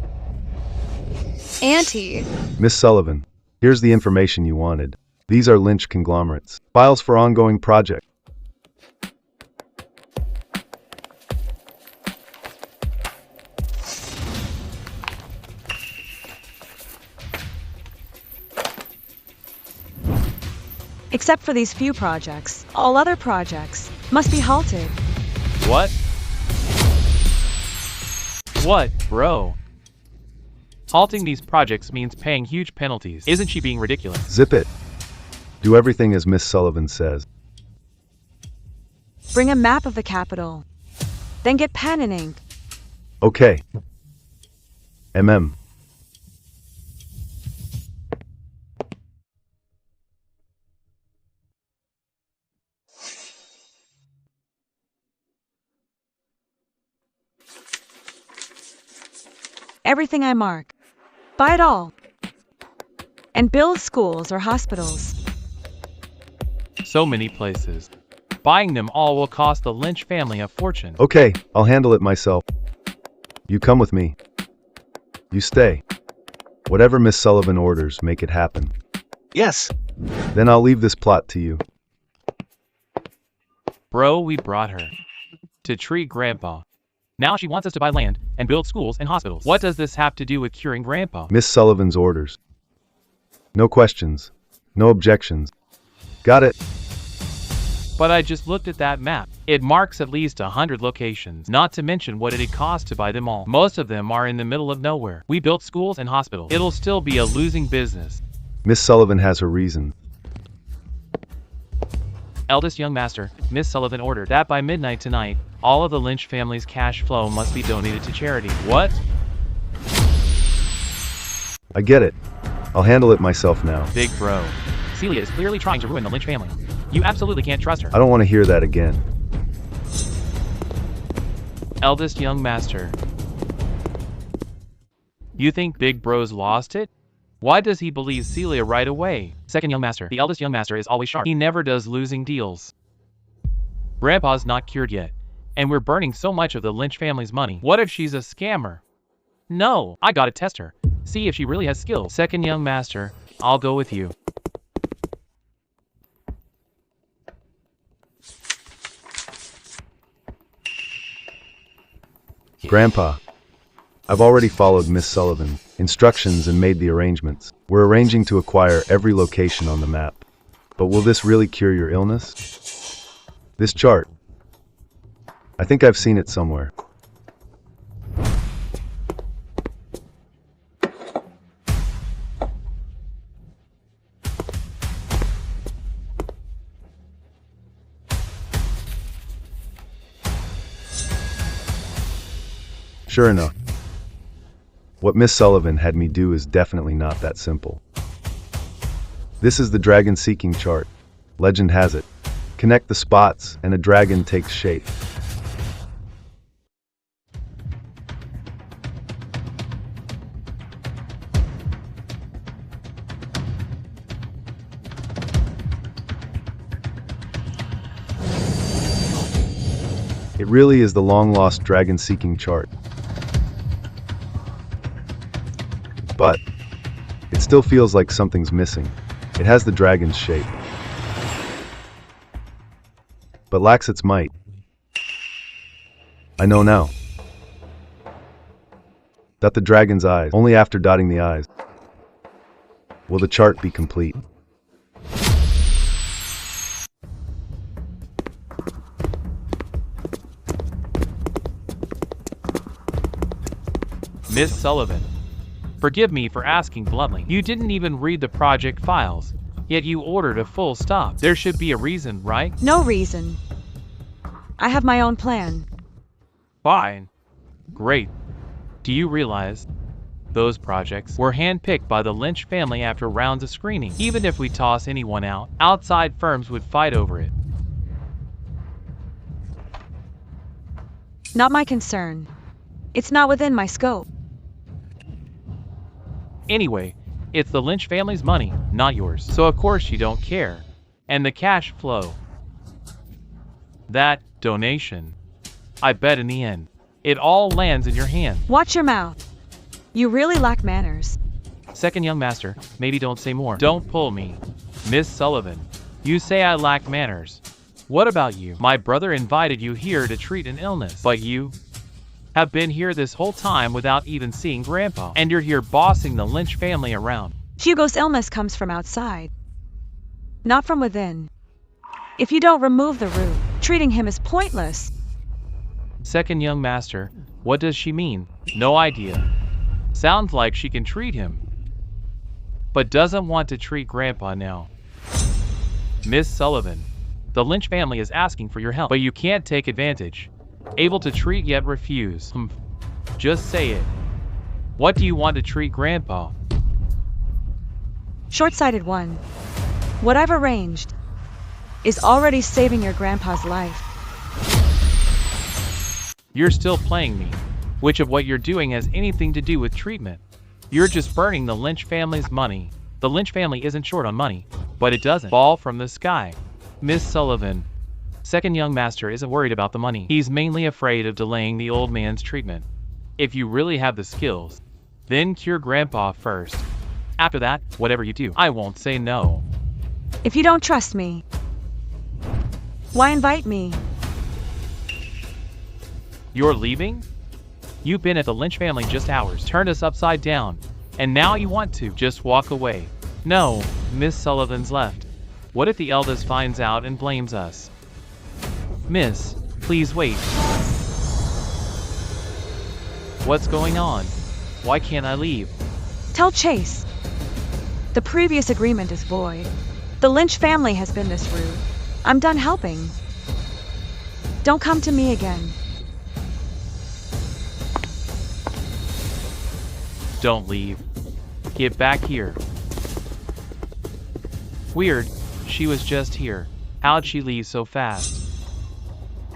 H: Auntie.
D: Miss Sullivan, here's the information you wanted. These are Lynch conglomerates. Files for ongoing project.
A: Except for these few projects, all other projects must be halted.
E: What? What, bro? Halting these projects means paying huge penalties. Isn't she being ridiculous?
D: Zip it. Do everything as Miss Sullivan says.
A: Bring a map of the capital. Then get pen and ink.
D: Okay. MM.
A: Everything I mark. Buy it all. And build schools or hospitals.
E: So many places. Buying them all will cost the Lynch family a fortune.
D: Okay, I'll handle it myself. You come with me. You stay. Whatever Miss Sullivan orders, make it happen.
F: Yes.
D: Then I'll leave this plot to you.
E: Bro, we brought her to treat Grandpa. Now she wants us to buy land and build schools and hospitals. What does this have to do with curing Grandpa?
D: Miss Sullivan's orders. No questions. No objections. Got it.
E: But I just looked at that map. It marks at least 100 locations, not to mention what it'd cost to buy them all. Most of them are in the middle of nowhere. We built schools and hospitals. It'll still be a losing business.
D: Miss Sullivan has her reason.
E: Eldest young master, Miss Sullivan ordered that by midnight tonight, all of the Lynch family's cash flow must be donated to charity. What?
D: I get it. I'll handle it myself now.
E: Big bro. Celia is clearly trying to ruin the Lynch family. You absolutely can't trust her.
D: I don't want to hear that again.
E: Eldest young master. You think Big Bro's lost it? Why does he believe Celia right away? Second young master. The eldest young master is always sharp. He never does losing deals. Grandpa's not cured yet, and we're burning so much of the Lynch family's money. What if she's a scammer? No, I gotta test her. See if she really has skills. Second young master, I'll go with you.
D: Grandpa, I've already followed Miss Sullivan's instructions and made the arrangements. We're arranging to acquire every location on the map. But will this really cure your illness? This chart. I think I've seen it somewhere. Sure enough, what Miss Sullivan had me do is definitely not that simple. This is the dragon seeking chart. Legend has it. Connect the spots and a dragon takes shape. It really is the long-lost dragon-seeking chart. But it still feels like something's missing. It has the dragon's shape, but lacks its might. I know now. Dot the dragon's eyes. Only after dotting the eyes will the chart be complete.
E: Miss Sullivan, forgive me for asking bluntly. You didn't even read the project files, yet you ordered a full stop. There should be a reason, right?
A: No reason. I have my own plan.
E: Fine. Great. Do you realize those projects were handpicked by the Lynch family after rounds of screening? Even if we toss anyone out, outside firms would fight over it.
A: Not my concern. It's not within my scope.
E: Anyway, it's the Lynch family's money, not yours. So of course you don't care. And the cash flow. That donation. I bet in the end, it all lands in your hand.
A: Watch your mouth. You really lack manners.
E: Second young master, maybe don't say more. Don't pull me. Miss Sullivan, you say I lack manners. What about you? My brother invited you here to treat an illness, but you have been here this whole time without even seeing Grandpa. And you're here bossing the Lynch family around.
A: Hugo's illness comes from outside. not from within. If you don't remove the root, treating him is pointless.
E: Second young master, what does she mean? No idea. Sounds like she can treat him, but doesn't want to treat Grandpa now. Miss Sullivan, the Lynch family is asking for your help, but you can't take advantage. Able to treat yet refuse. Just say it. What do you want to treat Grandpa?
A: Short-sighted one. What I've arranged is already saving your grandpa's life.
E: You're still playing me. Which of what you're doing has anything to do with treatment? You're just burning the Lynch family's money. The Lynch family isn't short on money, but it doesn't fall from the sky. Miss Sullivan, second young master isn't worried about the money. He's mainly afraid of delaying the old man's treatment. If you really have the skills, then cure Grandpa first. After that, whatever you do, I won't say no.
A: If you don't trust me, why invite me?
E: You're leaving? You've been at the Lynch family just hours, turned us upside down, and now you want to just walk away. No, Miss Sullivan's left. What if the eldest finds out and blames us? Miss, please wait. What's going on? Why can't I leave?
A: Tell Chase. The previous agreement is void. The Lynch family has been this rude. I'm done helping. Don't come to me again.
E: Don't leave. Get back here. Weird, she was just here. How'd she leave so fast?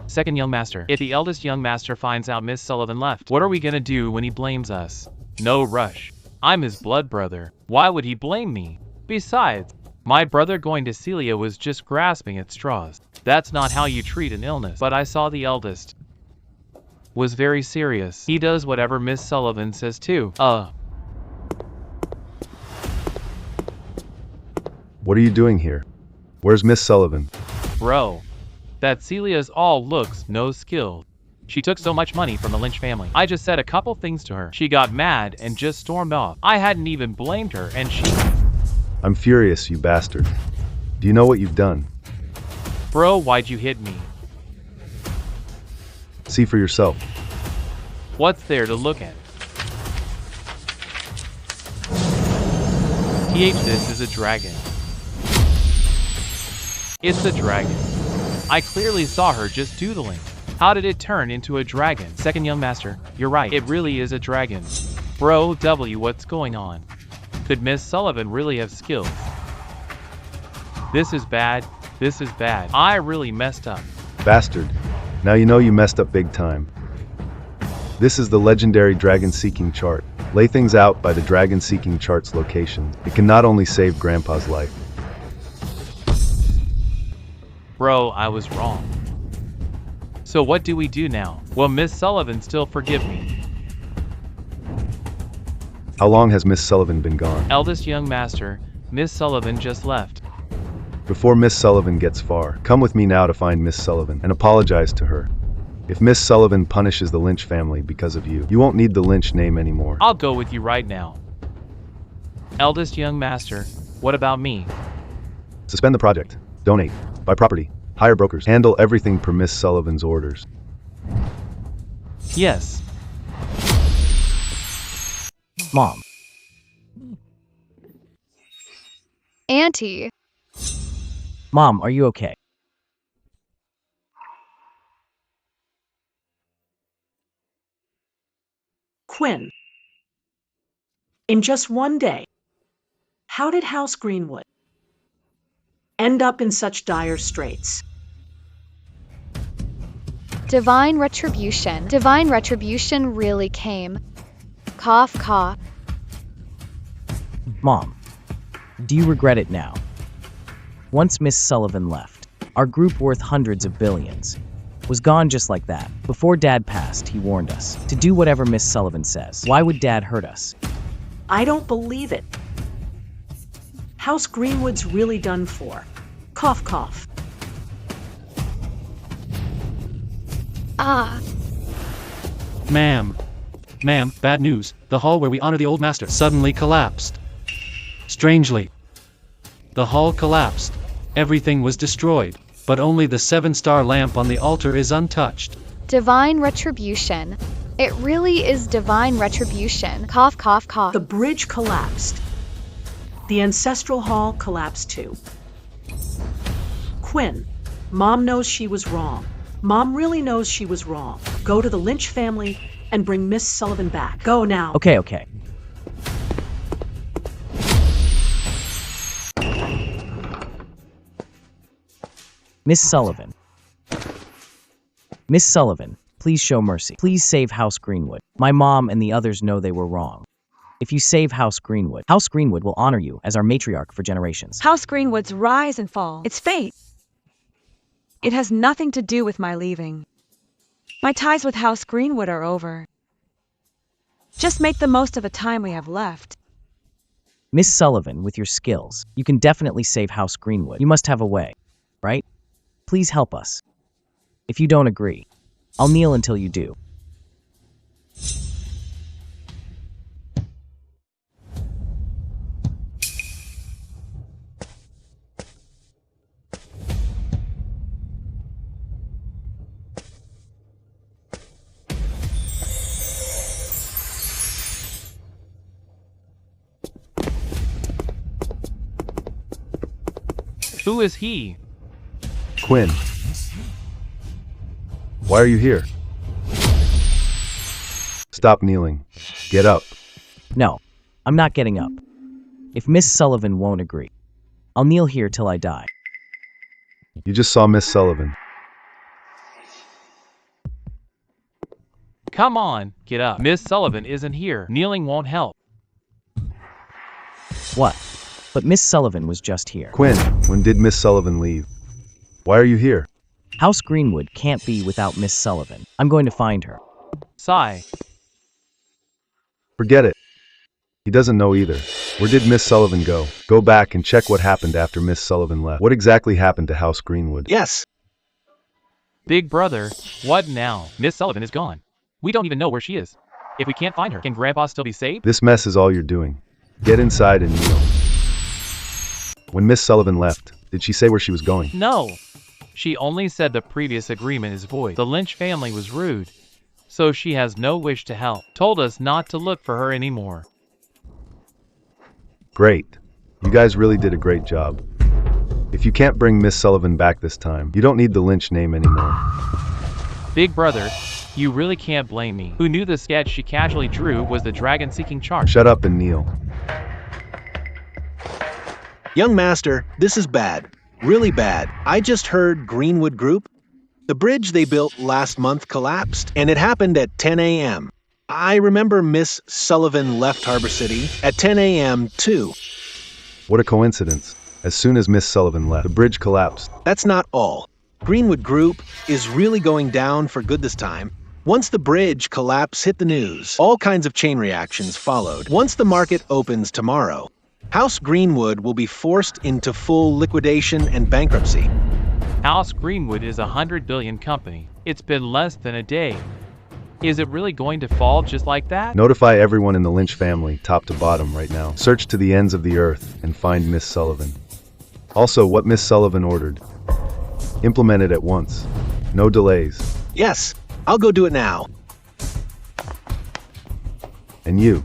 E: Second young master, if the eldest young master finds out Miss Sullivan left, what are we gonna do when he blames us? No rush. I'm his blood brother. Why would he blame me? Besides, my brother going to Celia was just grasping at straws. That's not how you treat an illness. But I saw the eldest was very serious. He does whatever Miss Sullivan says too.
D: What are you doing here? Where's Miss Sullivan?
E: Bro, that Celia's all looks, no skill. She took so much money from the Lynch family. I just said a couple things to her. She got mad and just stormed off. I hadn't even blamed her and she...
D: I'm furious, you bastard. Do you know what you've done?
E: Bro, why'd you hit me?
D: See for yourself.
E: What's there to look at? This is a dragon. It's a dragon. I clearly saw her just doodling. How did it turn into a dragon? Second young master, you're right. It really is a dragon. Bro, what's going on? Could Miss Sullivan really have skills? This is bad. This is bad. I really messed up.
D: Bastard. Now you know you messed up big time. This is the legendary Dragon Seeking chart. Lay things out by the Dragon Seeking chart's location. It can not only save Grandpa's life.
E: Bro, I was wrong. So what do we do now? Will Miss Sullivan still forgive me?
D: How long has Miss Sullivan been gone?
E: Eldest young master, Miss Sullivan just left.
D: Before Miss Sullivan gets far, come with me now to find Miss Sullivan and apologize to her. If Miss Sullivan punishes the Lynch family because of you, you won't need the Lynch name anymore.
E: I'll go with you right now. Eldest young master, what about me?
D: Suspend the project. Donate. Buy property. Hire brokers. Handle everything per Miss Sullivan's orders.
E: Yes.
G: Mom.
H: Auntie.
G: Mom, are you okay?
I: Quinn. In just one day, how did House Greenwood end up in such dire straits?
H: Divine retribution. Divine retribution really came. Cough, cough.
G: Mom, do you regret it now? Once Miss Sullivan left, our group worth hundreds of billions was gone just like that. Before Dad passed, he warned us to do whatever Miss Sullivan says. Why would Dad hurt us?
I: I don't believe it. House Greenwood's really done for. Cough, cough.
K: Ma'am, bad news. The hall where we honor the old master suddenly collapsed. Strangely, the hall collapsed. Everything was destroyed, but only the 7-star lamp on the altar is untouched.
H: Divine retribution. It really is divine retribution. Cough, cough, cough.
I: The bridge collapsed. The ancestral hall collapsed too. Quinn, Mom knows she was wrong. Mom really knows she was wrong. Go to the Lynch family and bring Miss Sullivan back. Go now.
G: Okay, okay. Miss Sullivan. Miss Sullivan, please show mercy. Please save House Greenwood. My mom and the others know they were wrong. If you save House Greenwood will honor you as our matriarch for generations.
A: House Greenwood's rise and fall. It's fate. It has nothing to do with my leaving. My ties with House Greenwood are over. Just make the most of the time we have left.
G: Miss Sullivan, with your skills, you can definitely save House Greenwood. You must have a way, right? Please help us. If you don't agree, I'll kneel until you do.
E: Who is he?
D: Quinn. Why are you here? Stop kneeling. Get up.
G: No, I'm not getting up. If Miss Sullivan won't agree, I'll kneel here till I die.
D: You just saw Miss Sullivan.
E: Come on, get up. Miss Sullivan isn't here. Kneeling won't help.
G: What? But Miss Sullivan was just here.
D: Quinn, when did Miss Sullivan leave? Why are you here?
G: House Greenwood can't be without Miss Sullivan. I'm going to find her.
E: Sigh.
D: Forget it. He doesn't know either. Where did Miss Sullivan go? Go back and check what happened after Miss Sullivan left. What exactly happened to House Greenwood?
F: Yes.
E: Big brother, what now? Miss Sullivan is gone. We don't even know where she is. If we can't find her, can Grandpa still be saved?
D: This mess is all you're doing. Get inside and kneel. When Miss Sullivan left, did she say where she was going?
E: No. She only said the previous agreement is void. The Lynch family was rude, so she has no wish to help. Told us not to look for her anymore.
D: Great. You guys really did a great job. If you can't bring Miss Sullivan back this time, you don't need the Lynch name anymore.
E: Big brother, you really can't blame me. Who knew the sketch she casually drew was the dragon-seeking charm?
D: Shut up and kneel.
F: Young master, this is bad. Really bad. I just heard Greenwood Group. The bridge they built last month collapsed, and it happened at 10 a.m. I remember Miss Sullivan left Harbor City at 10 a.m. too.
D: What a coincidence. As soon as Miss Sullivan left, the bridge collapsed.
F: That's not all. Greenwood Group is really going down for good this time. Once the bridge collapse hit the news, all kinds of chain reactions followed. Once the market opens tomorrow, House Greenwood will be forced into full liquidation and bankruptcy.
E: House Greenwood is a 100 billion company. It's been less than a day. Is it really going to fall just like that?
D: Notify everyone in the Lynch family, top to bottom right now. Search to the ends of the earth and find Miss Sullivan. Also, what Miss Sullivan ordered. Implement it at once. No delays.
F: Yes, I'll go do it now.
D: And you.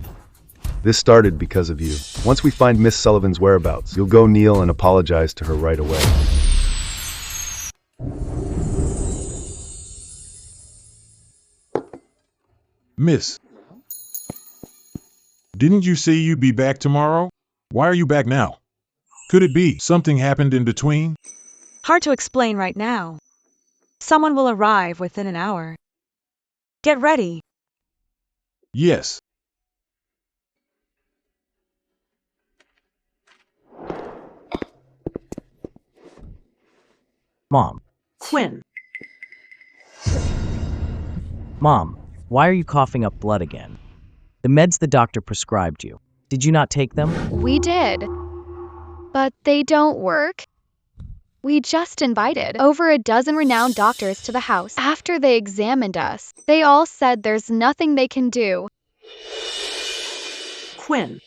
D: This started because of you. Once we find Miss Sullivan's whereabouts, you'll go kneel and apologize to her right away.
C: Miss, didn't you say you'd be back tomorrow? Why are you back now? Could it be something happened in between?
A: Hard to explain right now. Someone will arrive within an hour. Get ready.
C: Yes.
G: Mom.
I: Quinn.
G: Mom, why are you coughing up blood again? The meds the doctor prescribed you. Did you not take them?
H: We did. But they don't work. We just invited over a dozen renowned doctors to the house. After they examined us, they all said there's nothing they can do.
I: Quinn.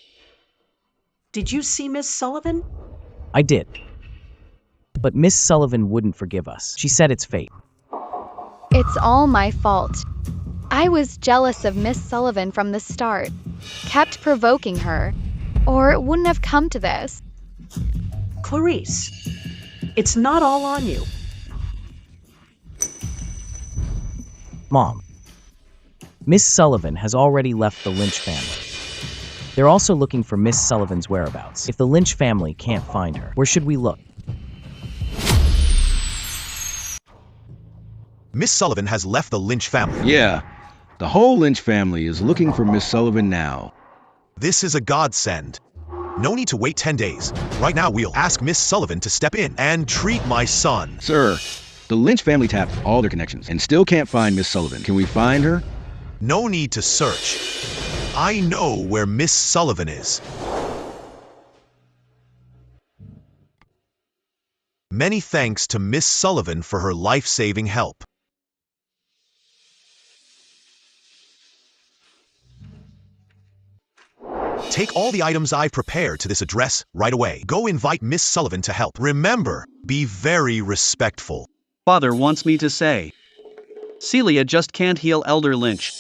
I: Did you see Miss Sullivan?
G: I did. But Miss Sullivan wouldn't forgive us. She said it's fate.
H: It's all my fault. I was jealous of Miss Sullivan from the start. Kept provoking her. Or it wouldn't have come to this.
I: Clarice, it's not all on you.
G: Mom, Miss Sullivan has already left the Lynch family. They're also looking for Miss Sullivan's whereabouts. If the Lynch family can't find her, where should we look?
N: Miss Sullivan has left the Lynch family.
B: Yeah, the whole Lynch family is looking for Miss Sullivan now.
N: This is a godsend. No need to wait 10 days. Right now, we'll ask Miss Sullivan to step in and treat my son.
B: Sir, the Lynch family tapped all their connections and still can't find Miss Sullivan. Can we find her?
N: No need to search. I know where Miss Sullivan is. Many thanks to Miss Sullivan for her life-saving help. Take all the items I've prepared to this address right away. Go invite Miss Sullivan to help. Remember, be very respectful.
O: Father wants me to say. Celia just can't heal Elder Lynch.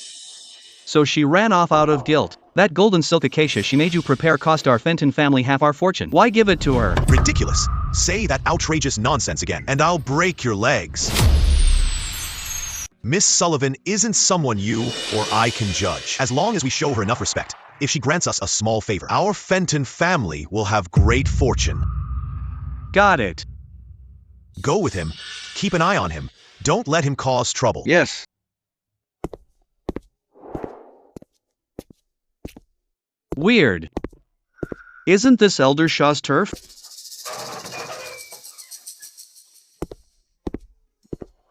O: So she ran off out of guilt. That golden silk acacia she made you prepare cost our Fenton family half our fortune. Why give it to her?
N: Ridiculous. Say that outrageous nonsense again, and I'll break your legs. Miss Sullivan isn't someone you or I can judge. As long as we show her enough respect, if she grants us a small favor, our Fenton family will have great fortune.
O: Got it.
N: Go with him. Keep an eye on him. Don't let him cause trouble.
B: Yes.
O: Weird. Isn't this Elder Shaw's turf?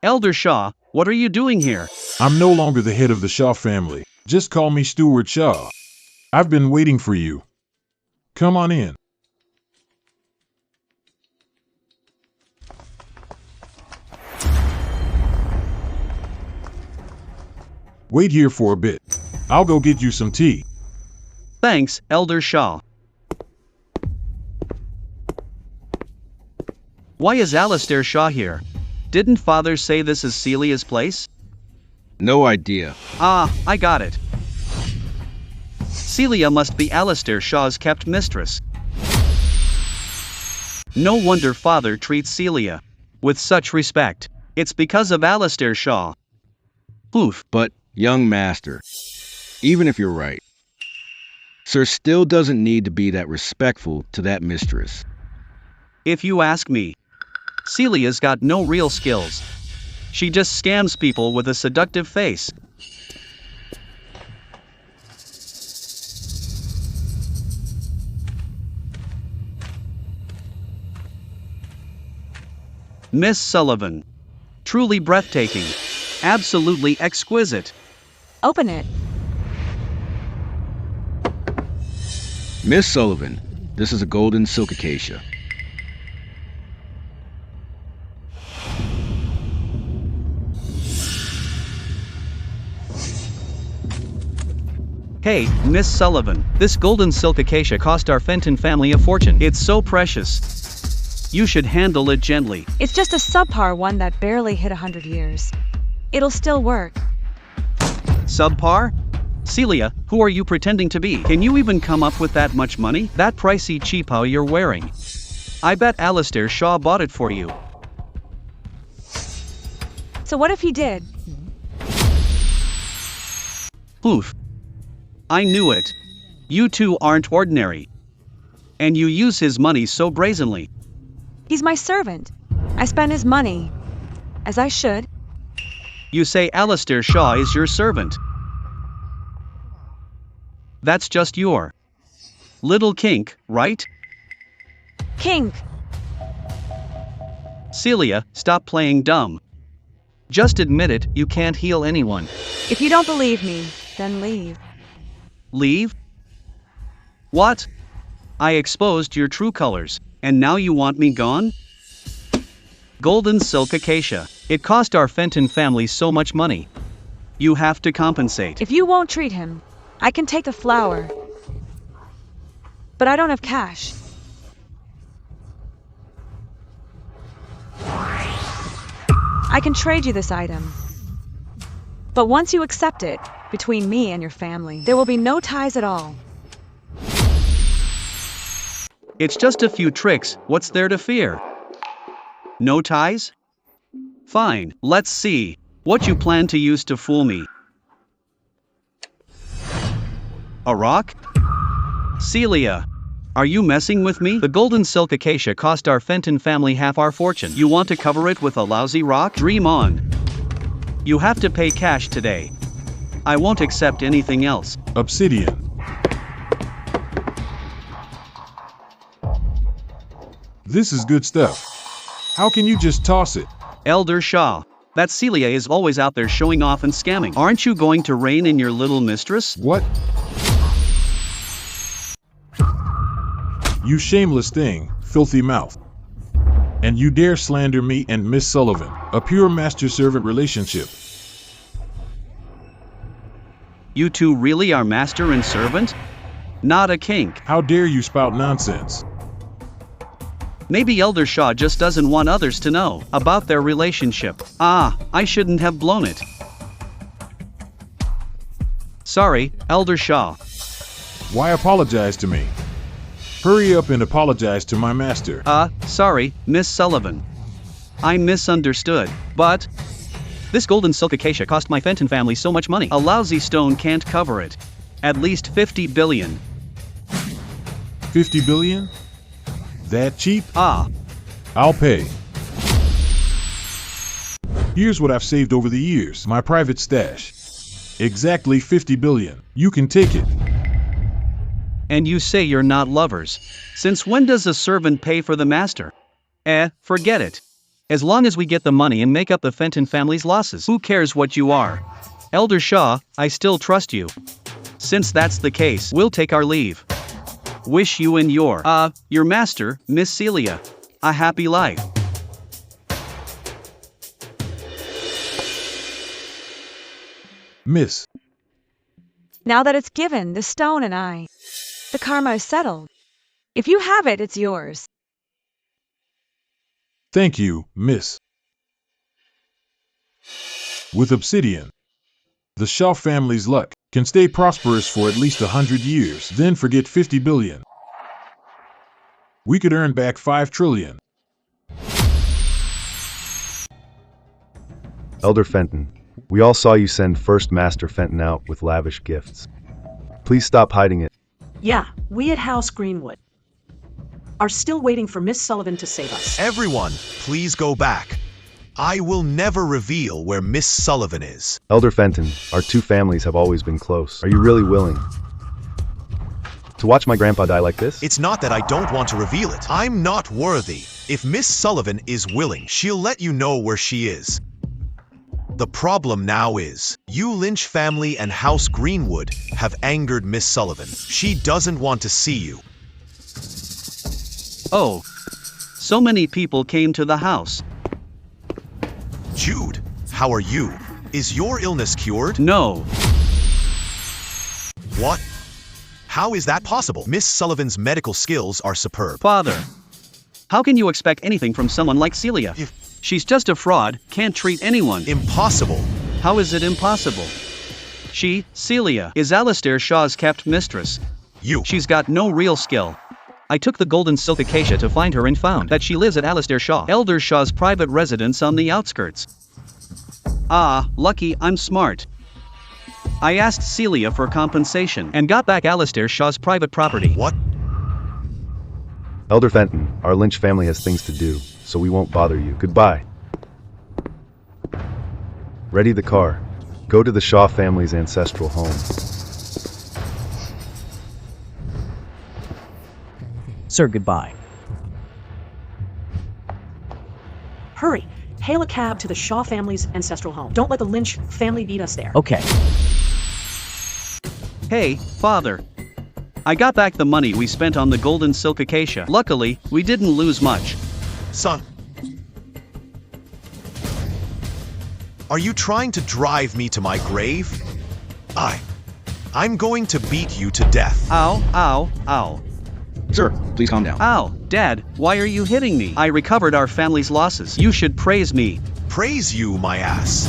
O: Elder Shaw, what are you doing here?
C: I'm no longer the head of the Shaw family. Just call me Steward Shaw. I've been waiting for you. Come on in. Wait here for a bit. I'll go get you some tea.
O: Thanks, Elder Shaw. Why is Alistair Shaw here? Didn't Father say this is Celia's place?
B: No idea.
O: Ah, I got it. Celia must be Alistair Shaw's kept mistress. No wonder Father treats Celia with such respect. It's because of Alistair Shaw. Oof.
B: But, young master, even if you're right, Sir still doesn't need to be that respectful to that mistress.
O: If you ask me, Celia's got no real skills. She just scams people with a seductive face. Miss Sullivan. Truly breathtaking. Absolutely exquisite.
A: Open it.
B: Miss Sullivan, this is a golden silk acacia.
O: Hey, Miss Sullivan, this golden silk acacia cost our Fenton family a fortune. It's so precious. You should handle it gently.
A: It's just a subpar one that barely hit 100 years. It'll still work.
O: Subpar? Celia, who are you pretending to be? Can you even come up with that much money? That pricey cheapo you're wearing. I bet Alistair Shaw bought it for you.
A: So what if he did?
O: Oof. I knew it. You two aren't ordinary. And you use his money so brazenly.
A: He's my servant. I spend his money. As I should.
O: You say Alistair Shaw is your servant. That's just your little kink, right?
A: Kink.
O: Celia, stop playing dumb. Just admit it, you can't heal anyone.
A: If you don't believe me, then leave.
O: Leave? What? I exposed your true colors, and now you want me gone? Golden silk acacia. It cost our Fenton family so much money. You have to compensate.
A: If you won't treat him, I can take the flower. But I don't have cash. I can trade you this item. But once you accept it, between me and your family, there will be no ties at all.
O: It's just a few tricks, what's there to fear? No ties? Fine, let's see what you plan to use to fool me. A rock? Celia, are you messing with me? The golden silk acacia cost our Fenton family half our fortune. You want to cover it with a lousy rock? Dream on. You have to pay cash today. I won't accept anything else.
C: Obsidian. This is good stuff. How can you just toss it?
O: Elder Shaw, that Celia is always out there showing off and scamming. Aren't you going to rein in your little mistress?
C: What? You shameless thing, filthy mouth. And you dare slander me and Miss Sullivan, a pure master-servant relationship.
O: You two really are master and servant? Not a kink.
C: How dare you spout nonsense?
O: Maybe Elder Shaw just doesn't want others to know about their relationship. Ah, I shouldn't have blown it. Sorry, Elder Shaw.
C: Why apologize to me? Hurry up and apologize to my master.
O: Sorry, Miss Sullivan. I misunderstood, but this golden silk acacia cost my Fenton family so much money. A lousy stone can't cover it. At least 50 billion.
C: 50 billion? That cheap? I'll pay. Here's what I've saved over the years, my private stash. Exactly 50 billion. You can take it.
O: And you say you're not lovers. Since when does a servant pay for the master? Forget it. As long as we get the money and make up the Fenton family's losses, who cares what you are? Elder Shaw, I still trust you. Since that's the case, we'll take our leave. Wish you and your master, Miss Celia, a happy life.
C: Miss.
A: Now that it's given, the stone and I, the karma is settled. If you have it, it's yours.
C: Thank you, Miss. With obsidian, the Shaw family's luck can stay prosperous for at least 100 years, then forget 50 billion. We could earn back 5 trillion.
D: Elder Fenton, we all saw you send First Master Fenton out with lavish gifts. Please stop hiding it.
I: Yeah, we at House Greenwood are still waiting for Miss Sullivan to save us.
N: Everyone, please go back. I will never reveal where Miss Sullivan is.
D: Elder Fenton, our two families have always been close. Are you really willing to watch my grandpa die like this?
N: It's not that I don't want to reveal it. I'm not worthy. If Miss Sullivan is willing, she'll let you know where she is. The problem now is, you Lynch family and House Greenwood have angered Miss Sullivan. She doesn't want to see you.
O: Oh, so many people came to the house.
N: Jude, how are you? Is your illness cured?
O: No.
N: What? How is that possible? Miss Sullivan's medical skills are superb.
O: Father, how can you expect anything from someone like Celia? She's just a fraud, can't treat anyone.
N: Impossible.
O: How is it impossible? She, Celia, is Alistair Shaw's kept mistress. She's got no real skill. I took the golden silk acacia to find her and found that she lives at Alistair Shaw, Elder Shaw's private residence on the outskirts. Ah, lucky I'm smart. I asked Celia for compensation and got back Alistair Shaw's private property.
N: What?
D: Elder Fenton, our Lynch family has things to do, so we won't bother you. Goodbye. Ready the car. Go to the Shaw family's ancestral home.
G: Sir, goodbye.
I: Hurry, hail a cab to the Shaw family's ancestral home. Don't let the Lynch family beat us there.
G: Okay.
O: Hey, Father. I got back the money we spent on the golden silk acacia. Luckily, we didn't lose much.
N: Son. Are you trying to drive me to my grave? I'm going to beat you to death.
O: Ow, ow, ow.
B: Sir, please calm down.
O: Ow. Dad, why are you hitting me? I recovered our family's losses. You should praise me.
N: Praise you, my ass.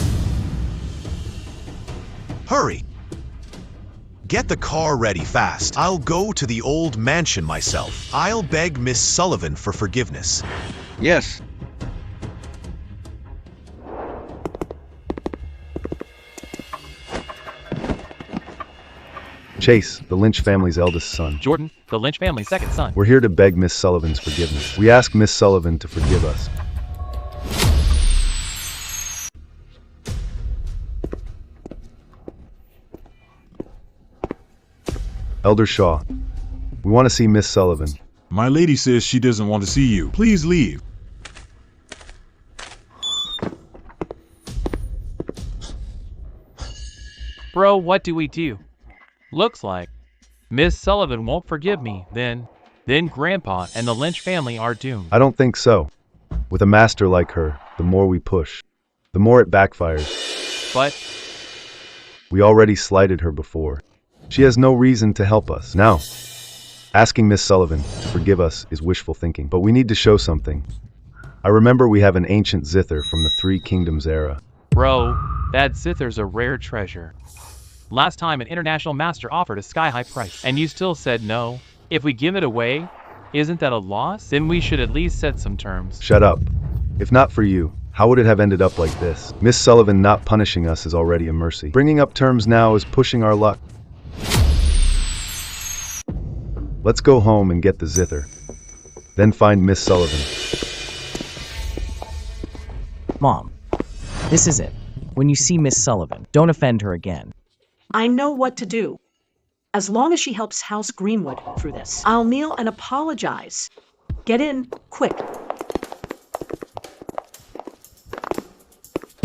N: Hurry. Get the car ready fast. I'll go to the old mansion myself. I'll beg Miss Sullivan for forgiveness.
B: Yes.
D: Chase, the Lynch family's eldest son.
E: Jordan, the Lynch family's second son.
D: We're here to beg Miss Sullivan's forgiveness. We ask Miss Sullivan to forgive us. Elder Shaw, we want to see Miss Sullivan.
C: My lady says she doesn't want to see you. Please leave.
E: Bro, what do we do? Looks like Miss Sullivan won't forgive me, then Grandpa and the Lynch family are doomed.
D: I don't think so. With a master like her, the more we push, the more it backfires.
E: But
D: we already slighted her before. She has no reason to help us. Now, asking Miss Sullivan to forgive us is wishful thinking, but we need to show something. I remember we have an ancient Zither from the Three Kingdoms era.
E: bro, that Zither's a rare treasure. Last time an international master offered a sky-high price, and you still said no. If we give it away, isn't that a loss? Then we should at least set some terms.
D: Shut up. If not for you, how would it have ended up like this? Miss Sullivan not punishing us is already a mercy. Bringing up terms now is pushing our luck. Let's go home and get the Zither. Then find Miss Sullivan.
G: Mom, this is it. When you see Miss Sullivan, don't offend her again.
I: I know what to do. As long as she helps House Greenwood through this, I'll kneel and apologize. Get in, quick.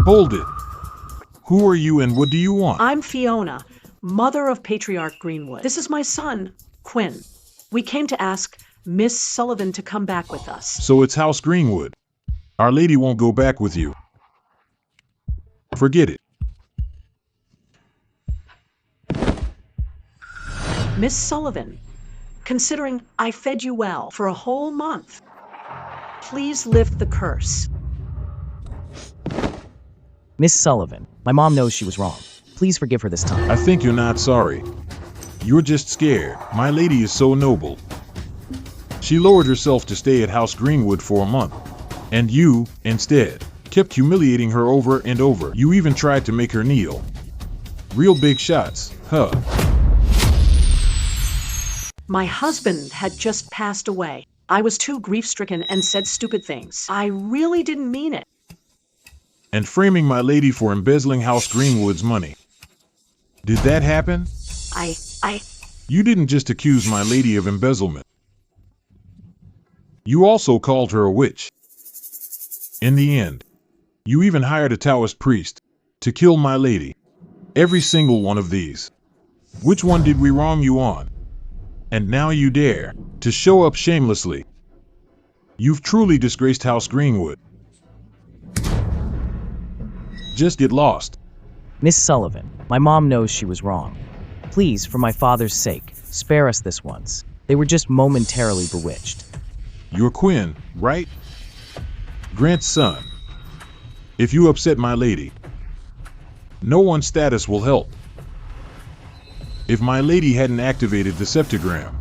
C: Hold it. Who are you and what do you want?
I: I'm Fiona, mother of Patriarch Greenwood. This is my son, Quinn. We came to ask Miss Sullivan to come back with us.
C: So it's House Greenwood. Our lady won't go back with you. Forget it.
I: Miss Sullivan, considering I fed you well for a whole month, please lift the curse.
G: Miss Sullivan, my mom knows she was wrong. Please forgive her this time.
C: I think you're not sorry. You're just scared. My lady is so noble. She lowered herself to stay at House Greenwood for a month. And you, instead, kept humiliating her over and over. You even tried to make her kneel. Real big shots, huh?
I: My husband had just passed away. I was too grief-stricken and said stupid things. I really didn't mean it.
C: And framing my lady for embezzling House Greenwood's money. Did that happen? You didn't just accuse my lady of embezzlement. You also called her a witch. In the end, you even hired a Taoist priest to kill my lady. Every single one of these. Which one did we wrong you on? And now you dare to show up shamelessly. You've truly disgraced House Greenwood. Just get lost.
G: Miss Sullivan, my mom knows she was wrong. Please, for my father's sake, spare us this once. They were just momentarily bewitched.
C: You're Quinn, right? Grant's son. If you upset my lady, no one's status will help. If my lady hadn't activated the septogram,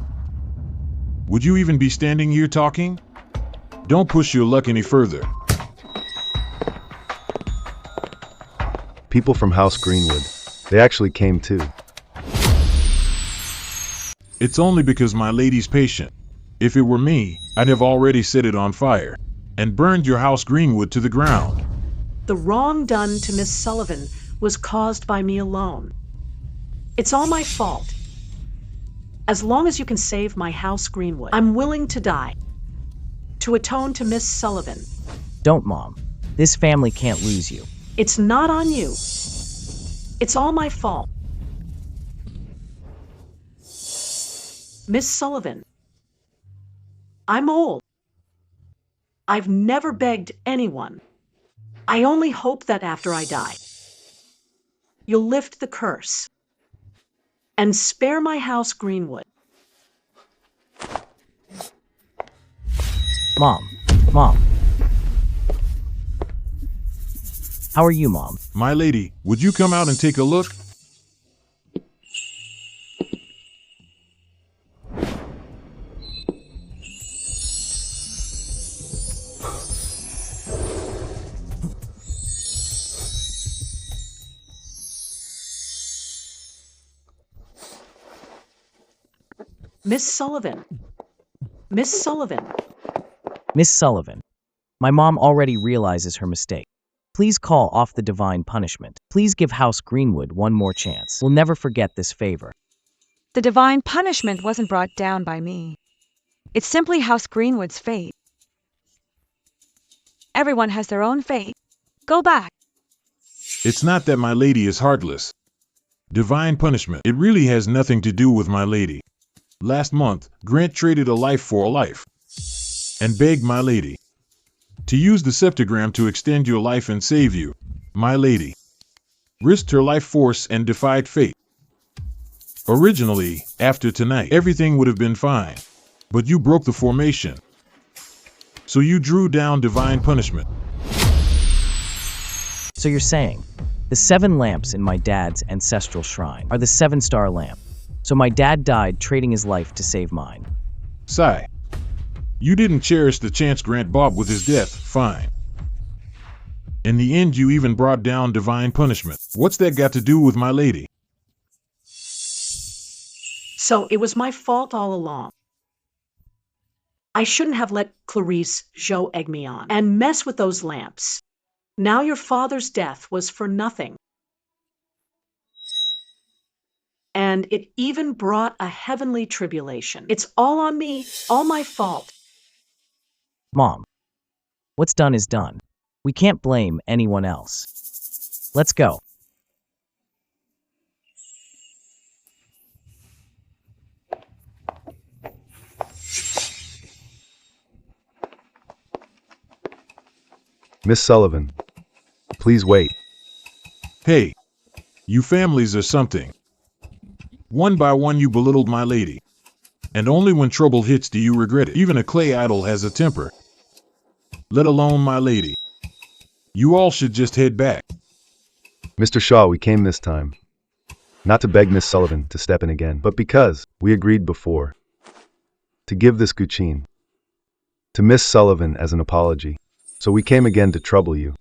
C: would you even be standing here talking? Don't push your luck any further.
D: People from House Greenwood. They actually came too.
C: It's only because my lady's patient. If it were me, I'd have already set it on fire and burned your House Greenwood to the ground.
I: The wrong done to Miss Sullivan was caused by me alone. It's all my fault. As long as you can save my House Greenwood, I'm willing to die. To atone to Miss Sullivan.
G: Don't, Mom. This family can't lose you.
I: It's not on you. It's all my fault. Miss Sullivan, I'm old. I've never begged anyone. I only hope that after I die, you'll lift the curse and spare my House Greenwood.
G: Mom. Mom. How are you, Mom?
C: My lady, would you come out and take a look?
I: Miss Sullivan. Miss Sullivan.
G: Miss Sullivan. My mom already realizes her mistake. Please call off the divine punishment. Please give House Greenwood one more chance. We'll never forget this favor.
A: The divine punishment wasn't brought down by me. It's simply House Greenwood's fate. Everyone has their own fate. Go back.
C: It's not that my lady is heartless. Divine punishment. It really has nothing to do with my lady. Last month, Grant traded a life for a life. And begged my lady to use the septagram to extend your life and save you. My lady risked her life force and defied fate. Originally, after tonight, everything would have been fine. But you broke the formation. So you drew down divine punishment.
G: So you're saying, the 7 lamps in my dad's ancestral shrine are the 7-star lamp. So my dad died trading his life to save mine.
C: Sigh. You didn't cherish the chance Grant Bob with his death, fine. In the end, you even brought down divine punishment. What's that got to do with my lady?
I: So it was my fault all along. I shouldn't have let Clarice Joe egg me on and mess with those lamps. Now your father's death was for nothing. And it even brought a heavenly tribulation. It's all on me, all my fault.
G: Mom, what's done is done. We can't blame anyone else. Let's go.
D: Miss Sullivan, please wait.
C: Hey, you families are something. One by one you belittled my lady. And only when trouble hits do you regret it. Even a clay idol has a temper. Let alone my lady. You all should just head back.
D: Mr. Shaw, we came this time. Not to beg Miss Sullivan to step in again, but because we agreed before to give this Gucci to Miss Sullivan as an apology. So we came again to trouble you.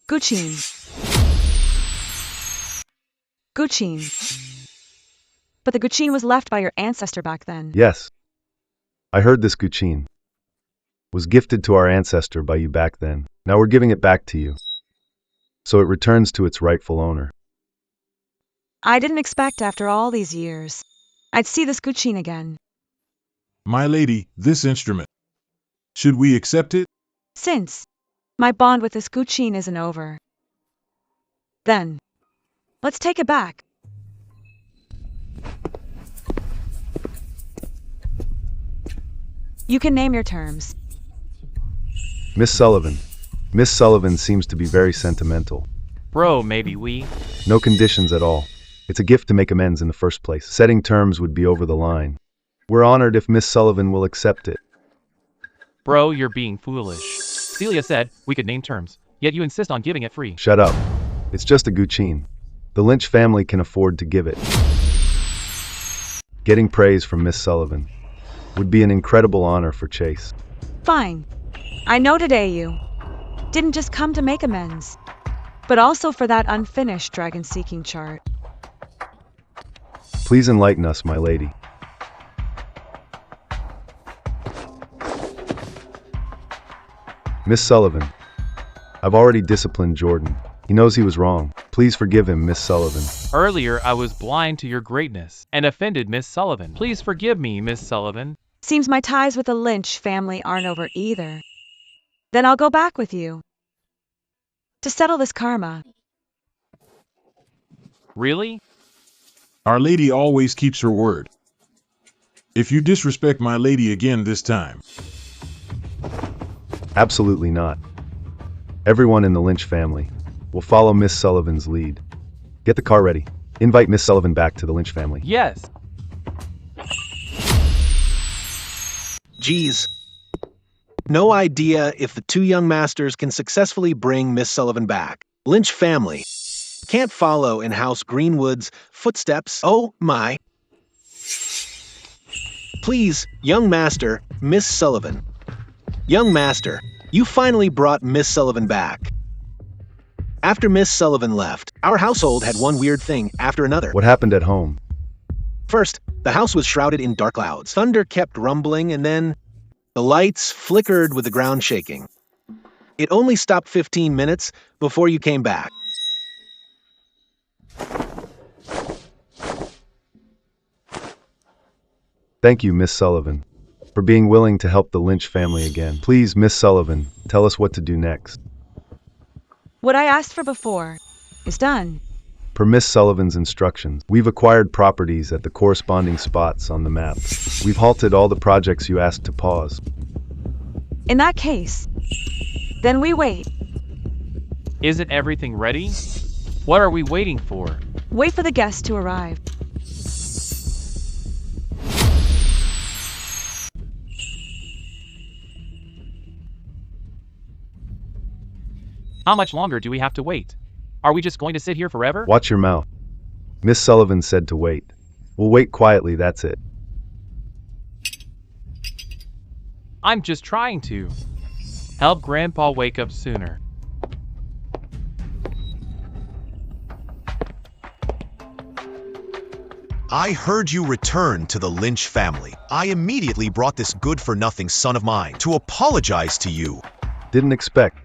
A: Gucci. But the Gucci was left by your ancestor back then.
D: Yes. I heard this Gucci was gifted to our ancestor by you back then. Now we're giving it back to you. So it returns to its rightful owner.
A: I didn't expect after all these years I'd see this Gucci again.
C: My lady, this instrument. Should we accept it?
A: Since my bond with this Gucci isn't over, then let's take it back. You can name your terms.
D: Miss Sullivan. Miss Sullivan seems to be very sentimental.
E: Bro, maybe we...
D: No conditions at all. It's a gift to make amends in the first place. Setting terms would be over the line. We're honored if Miss Sullivan will accept it.
E: Bro, you're being foolish. Celia said we could name terms, yet you insist on giving it free.
D: Shut up. It's just a Gucci. The Lynch family can afford to give it. Getting praise from Miss Sullivan would be an incredible honor for Chase.
A: Fine. I know today you didn't just come to make amends, but also for that unfinished dragon-seeking chart.
D: Please enlighten us, my lady. Miss Sullivan, I've already disciplined Jordan. He knows he was wrong. Please forgive him, Miss Sullivan.
E: Earlier, I was blind to your greatness and offended Miss Sullivan. Please forgive me, Miss Sullivan.
A: Seems my ties with the Lynch family aren't over either. Then I'll go back with you to settle this karma.
E: Really?
C: Our lady always keeps her word. If you disrespect my lady again this time...
D: Absolutely not. Everyone in the Lynch family will follow Miss Sullivan's lead. Get the car ready. Invite Miss Sullivan back to the Lynch family.
E: Yes.
F: Geez. No idea if the two young masters can successfully bring Miss Sullivan back. Lynch family can't follow in House Greenwood's footsteps. Oh my. Please, young master, Miss Sullivan. Young master, you finally brought Miss Sullivan back. After Miss Sullivan left, our household had one weird thing after another.
D: What happened at home?
F: First, the house was shrouded in dark clouds. Thunder kept rumbling, and then the lights flickered with the ground shaking. It only stopped 15 minutes before you came back.
D: Thank you, Miss Sullivan, for being willing to help the Lynch family again. Please, Miss Sullivan, tell us what to do next.
A: What I asked for before is done.
D: Per Miss Sullivan's instructions, we've acquired properties at the corresponding spots on the map. We've halted all the projects you asked to pause.
A: In that case, then we wait.
E: Isn't everything ready? What are we waiting for?
A: Wait for the guests to arrive.
E: How much longer do we have to wait? Are we just going to sit here forever?
D: Watch your mouth. Miss Sullivan said to wait. We'll wait quietly, that's it.
E: I'm just trying to help Grandpa wake up sooner.
N: I heard you return to the Lynch family. I immediately brought this good-for-nothing son of mine to apologize to you.
D: Didn't expect.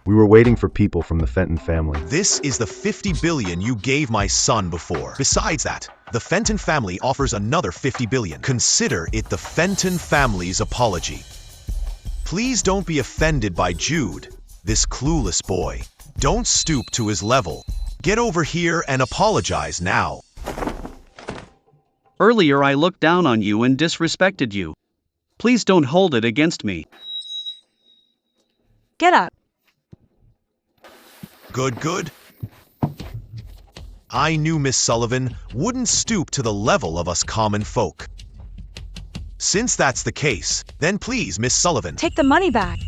D: We were waiting for people from the Fenton family.
N: This is the 50 billion you gave my son before. Besides that, the Fenton family offers another 50 billion. Consider it the Fenton family's apology. Please don't be offended by Jude, this clueless boy. Don't stoop to his level. Get over here and apologize now.
O: Earlier I looked down on you and disrespected you. Please don't hold it against me.
A: Get up.
N: Good. I knew Miss Sullivan wouldn't stoop to the level of us common folk. Since that's the case, then please, Miss Sullivan.
A: Take the money back.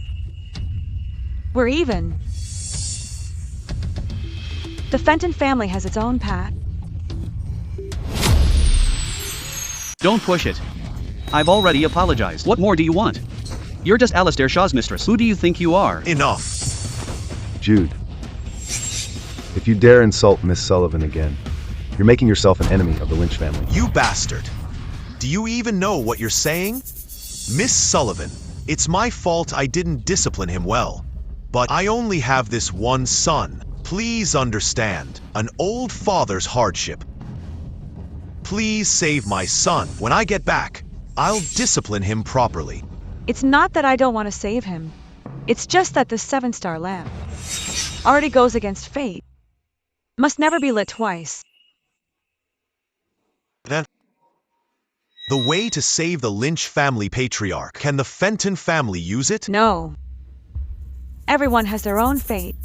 A: We're even. The Fenton family has its own path.
O: Don't push it. I've already apologized. What more do you want? You're just Alistair Shaw's mistress. Who do you think you are?
N: Enough.
D: Jude. If you dare insult Miss Sullivan again, you're making yourself an enemy of the Lynch family.
N: You bastard. Do you even know what you're saying? Miss Sullivan, it's my fault I didn't discipline him well. But I only have this one son. Please understand, an old father's hardship. Please save my son. When I get back, I'll discipline him properly.
A: It's not that I don't want to save him. It's just that the sevenstar lamp already goes against fate. Must never be lit twice.
N: Then, the way to save the Lynch family patriarch, can the Fenton family use it?
A: No. Everyone has their own fate.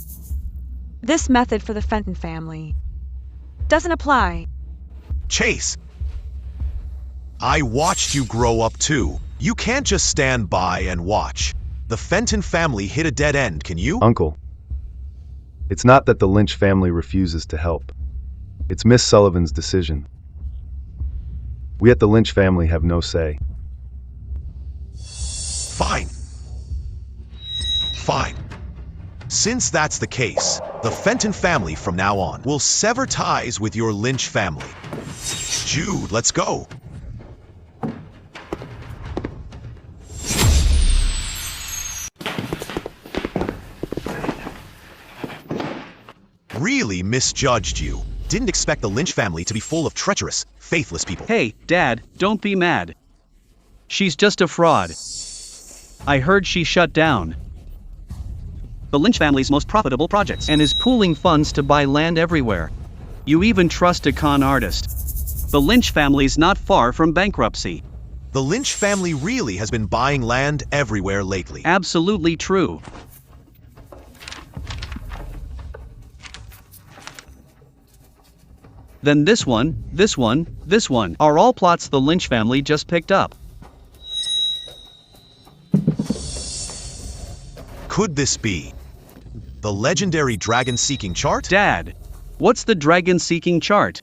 A: This method for the Fenton family doesn't apply.
N: Chase, I watched you grow up too. You can't just stand by and watch. The Fenton family hit a dead end, can you?
D: Uncle, it's not that the Lynch family refuses to help. It's Miss Sullivan's decision. We at the Lynch family have no say.
N: Fine. Since that's the case, the Fenton family from now on will sever ties with your Lynch family. Jude, let's go. Really misjudged you. Didn't expect the Lynch family to be full of treacherous, faithless people.
O: Hey, Dad, don't be mad. She's just a fraud. I heard she shut down the Lynch family's most profitable projects and is pooling funds to buy land everywhere. You even trust a con artist. The Lynch family's not far from bankruptcy.
N: The Lynch family really has been buying land everywhere lately.
O: Absolutely true. Then this one are all plots the Lynch family just picked up.
N: could this be? The legendary dragon-seeking chart?
O: Dad, what's the dragon-seeking chart?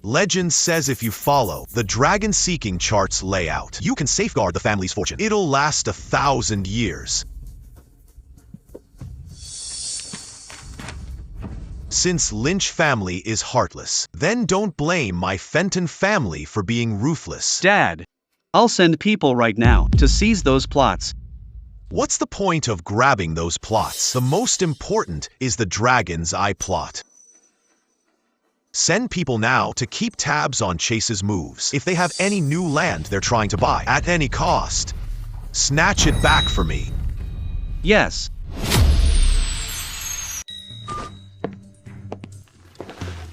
N: Legend says if you follow the dragon-seeking chart's layout, you can safeguard the family's fortune. It'll last 1,000 years. Since Lynch family is heartless, then don't blame my Fenton family for being ruthless.
O: Dad, I'll send people right now to seize those plots.
N: What's the point of grabbing those plots? The most important is the Dragon's Eye plot. Send people now to keep tabs on Chase's moves. If they have any new land they're trying to buy, at any cost, snatch it back for me.
O: Yes.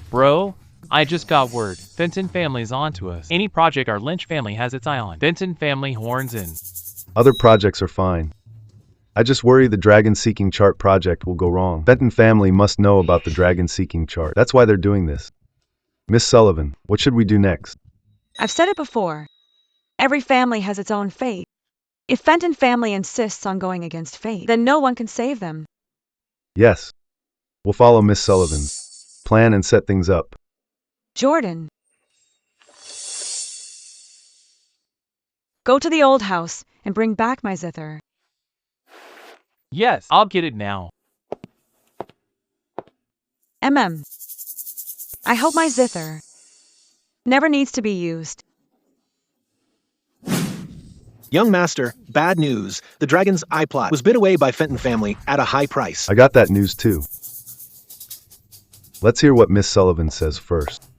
E: Bro, I just got word. Fenton family's onto us. Any project our Lynch family has its eye on, Fenton family horns in.
D: Other projects are fine. I just worry the dragon-seeking chart project will go wrong. Fenton family must know about the dragon-seeking chart. That's why they're doing this. Miss Sullivan, what should we do next?
A: I've said it before. Every family has its own fate. If Fenton family insists on going against fate, then no one can save them.
D: Yes. We'll follow Miss Sullivan's plan and set things up.
A: Jordan. Go to the old house and bring back my Zither.
E: Yes, I'll get it now.
A: I hope my Zither never needs to be used.
F: Young Master, bad news. The Dragon's Eye plot was bid away by Fenton family at a high price.
D: I got that news too. Let's hear what Miss Sullivan says first.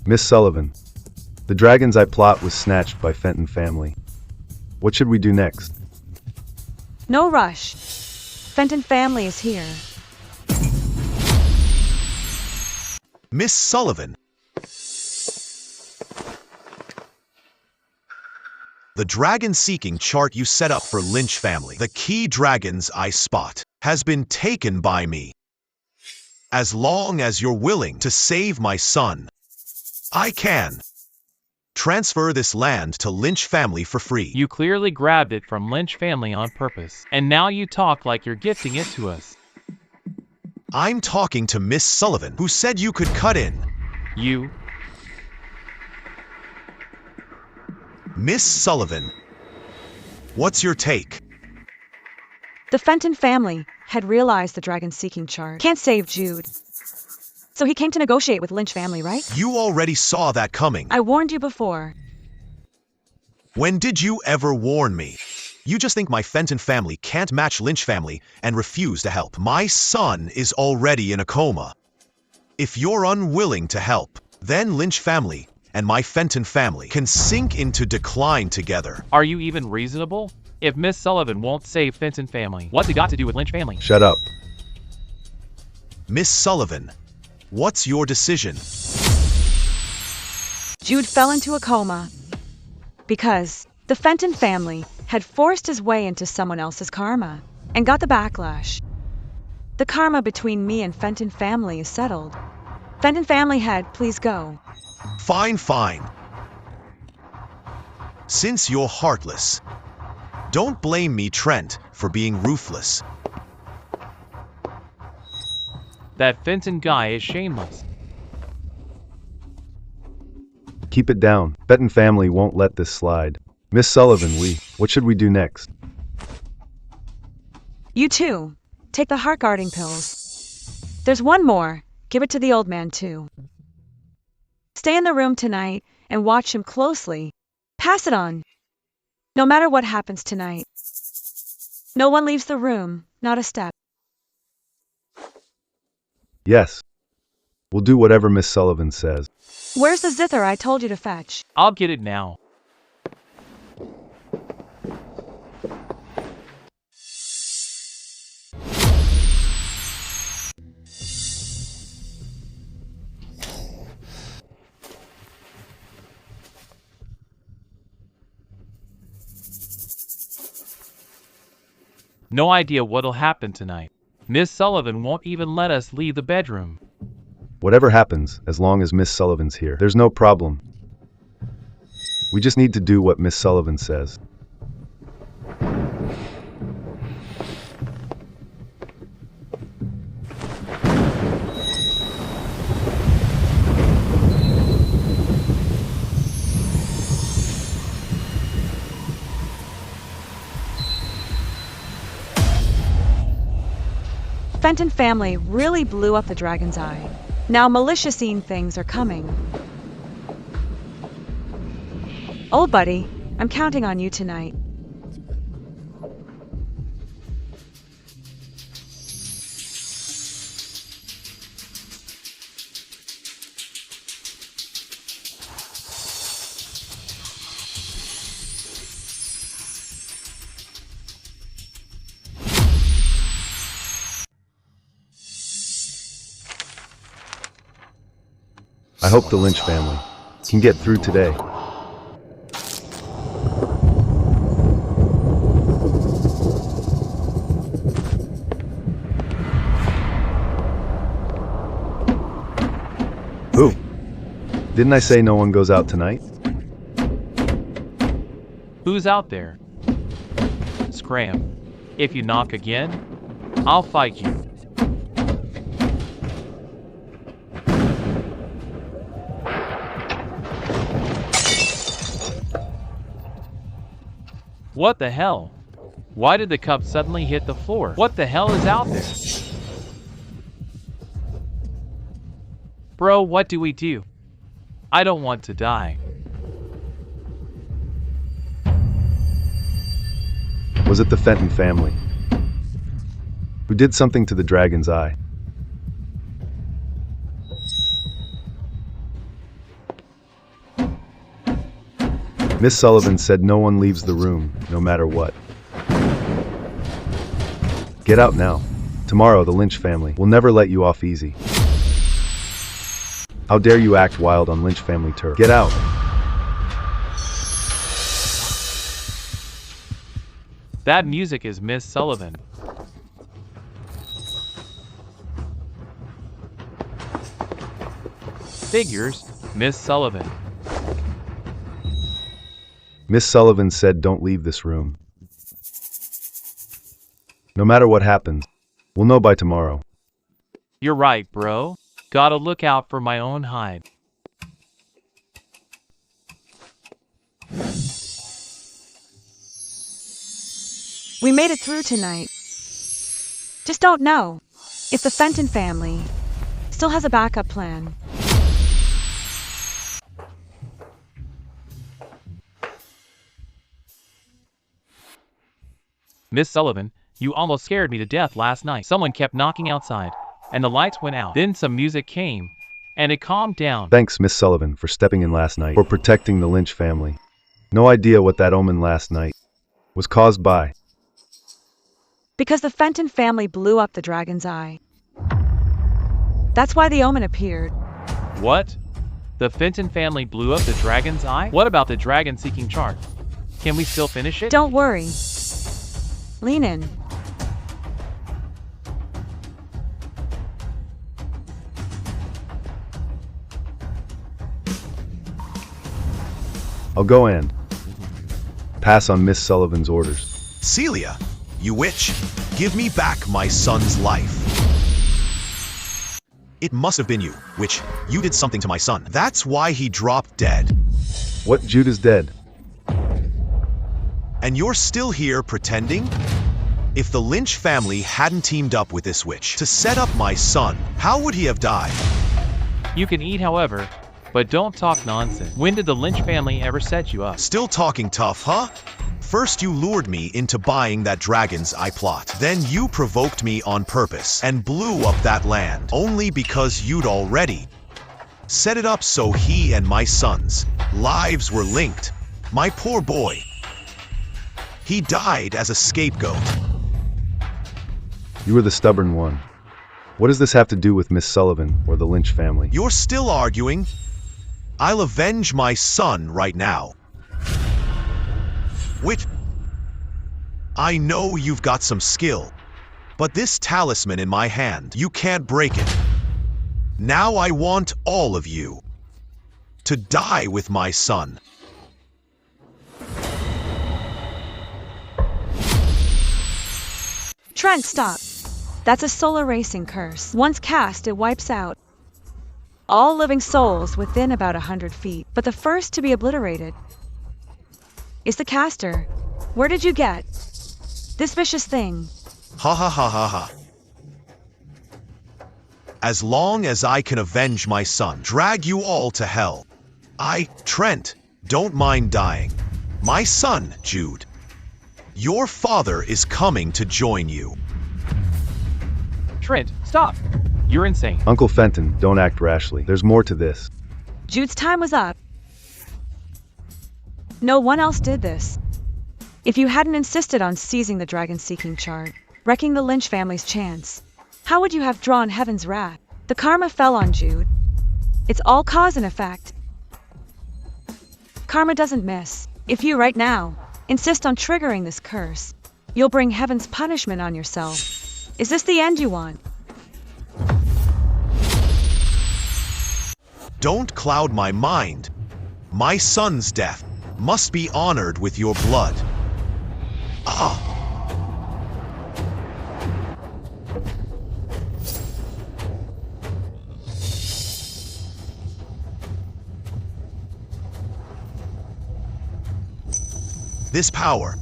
D: Miss Sullivan, the Dragon's Eye plot was snatched by Fenton family. What should we do next?
A: No rush. Fenton family is here.
N: Miss Sullivan. The dragon-seeking chart you set up for Lynch family, the key Dragon's Eye spot, has been taken by me. As long as you're willing to save my son, I can transfer this land to Lynch family for free.
E: You clearly grabbed it from Lynch family on purpose, and now you talk like you're gifting it to us.
N: I'm talking to Miss Sullivan, who said you could cut in.
E: You?
N: Miss Sullivan, what's your take?
A: The Fenton family had realized the dragon-seeking chart can't save Jude. So he came to negotiate with Lynch family, right?
N: You already saw that coming.
A: I warned you before.
N: When did you ever warn me? You just think my Fenton family can't match Lynch family and refuse to help. My son is already in a coma. If you're unwilling to help, then Lynch family and my Fenton family can sink into decline together.
E: Are you even reasonable? If Miss Sullivan won't save Fenton family, what's it got to do with Lynch family?
D: Shut up.
N: Miss Sullivan, what's your decision?
A: Jude fell into a coma because the Fenton family had forced his way into someone else's karma and got the backlash. The karma between me and Fenton family is settled. Fenton family head, please go.
N: Fine, fine. Since you're heartless, don't blame me, Trent, for being ruthless.
E: That Fenton guy is shameless.
D: Keep it down. Fenton family won't let this slide. Miss Sullivan, what should we do next?
A: You too. Take the heart guarding pills. There's one more. Give it to the old man too. Stay in the room tonight and watch him closely. Pass it on. No matter what happens tonight. No one leaves the room, not a step.
D: Yes. We'll do whatever Miss Sullivan says.
A: Where's the Zither I told you to fetch?
E: I'll get it now. No idea what'll happen tonight. Miss Sullivan won't even let us leave the bedroom.
D: Whatever happens, as long as Miss Sullivan's here, there's no problem. We just need to do what Miss Sullivan says.
A: Fenton family really blew up the dragon's eye. Now malicious things are coming. Old buddy, I'm counting on you tonight.
D: I hope the Lynch family can get through today. Who? Didn't I say no one goes out tonight?
E: Who's out there? Scram. If you knock again, I'll fight you. What the hell? Why did the cup suddenly hit the floor? What the hell is out there? Bro, what do we do? I don't want to die.
D: Was it the Fenton family who did something to the dragon's eye? Miss Sullivan said no one leaves the room, no matter what. Get out now. Tomorrow the Lynch family will never let you off easy. How dare you act wild on Lynch family turf? Get out!
E: That music is Miss Sullivan. Figures, Miss Sullivan.
D: Miss Sullivan said don't leave this room. No matter what happens, we'll know by tomorrow.
E: You're right, bro. Gotta look out for my own hide.
A: We made it through tonight. Just don't know if the Fenton family still has a backup plan.
E: Miss Sullivan, you almost scared me to death last night. Someone kept knocking outside, and the lights went out. Then some music came, and it calmed down.
D: Thanks, Miss Sullivan, for stepping in last night, for protecting the Lynch family. No idea what that omen last night was caused by.
A: Because the Fenton family blew up the dragon's eye. That's why the omen appeared.
E: What? The Fenton family blew up the dragon's eye? What about the dragon-seeking chart? Can we still finish it?
A: Don't worry. Lean in.
D: I'll go and pass on Miss Sullivan's orders.
N: Celia, you witch, give me back my son's life. It must have been you, witch. You did something to my son. That's why he dropped dead.
D: What? Judah's dead.
N: And you're still here pretending? If the Lynch family hadn't teamed up with this witch to set up my son, how would he have died?
E: You can eat, however, but don't talk nonsense. When did the Lynch family ever set you up?
N: Still talking tough, huh? First you lured me into buying that dragon's eye plot. Then you provoked me on purpose and blew up that land, only because you'd already set it up so he and my son's lives were linked. My poor boy. He died as a scapegoat.
D: You were the stubborn one. What does this have to do with Miss Sullivan or the Lynch family?
N: You're still arguing? I'll avenge my son right now. Which, I know you've got some skill, but this talisman in my hand, you can't break it. Now I want all of you to die with my son.
A: Trent, stop. That's a soul erasing curse. Once cast, it wipes out all living souls within about 100 feet. But the first to be obliterated is the caster. Where did you get this vicious thing?
N: Ha ha ha ha ha. As long as I can avenge my son, drag you all to hell. Trent, don't mind dying. My son, Jude. Your father is coming to join you.
E: Trent, stop. You're insane.
D: Uncle Fenton, don't act rashly. There's more to this.
A: Jude's time was up. No one else did this. If you hadn't insisted on seizing the dragon-seeking chart, wrecking the Lynch family's chance, how would you have drawn heaven's wrath? The karma fell on Jude. It's all cause and effect. Karma doesn't miss. If you right now insist on triggering this curse, you'll bring heaven's punishment on yourself. Is this the end you want?
N: Don't cloud my mind. My son's death must be honored with your blood. This power.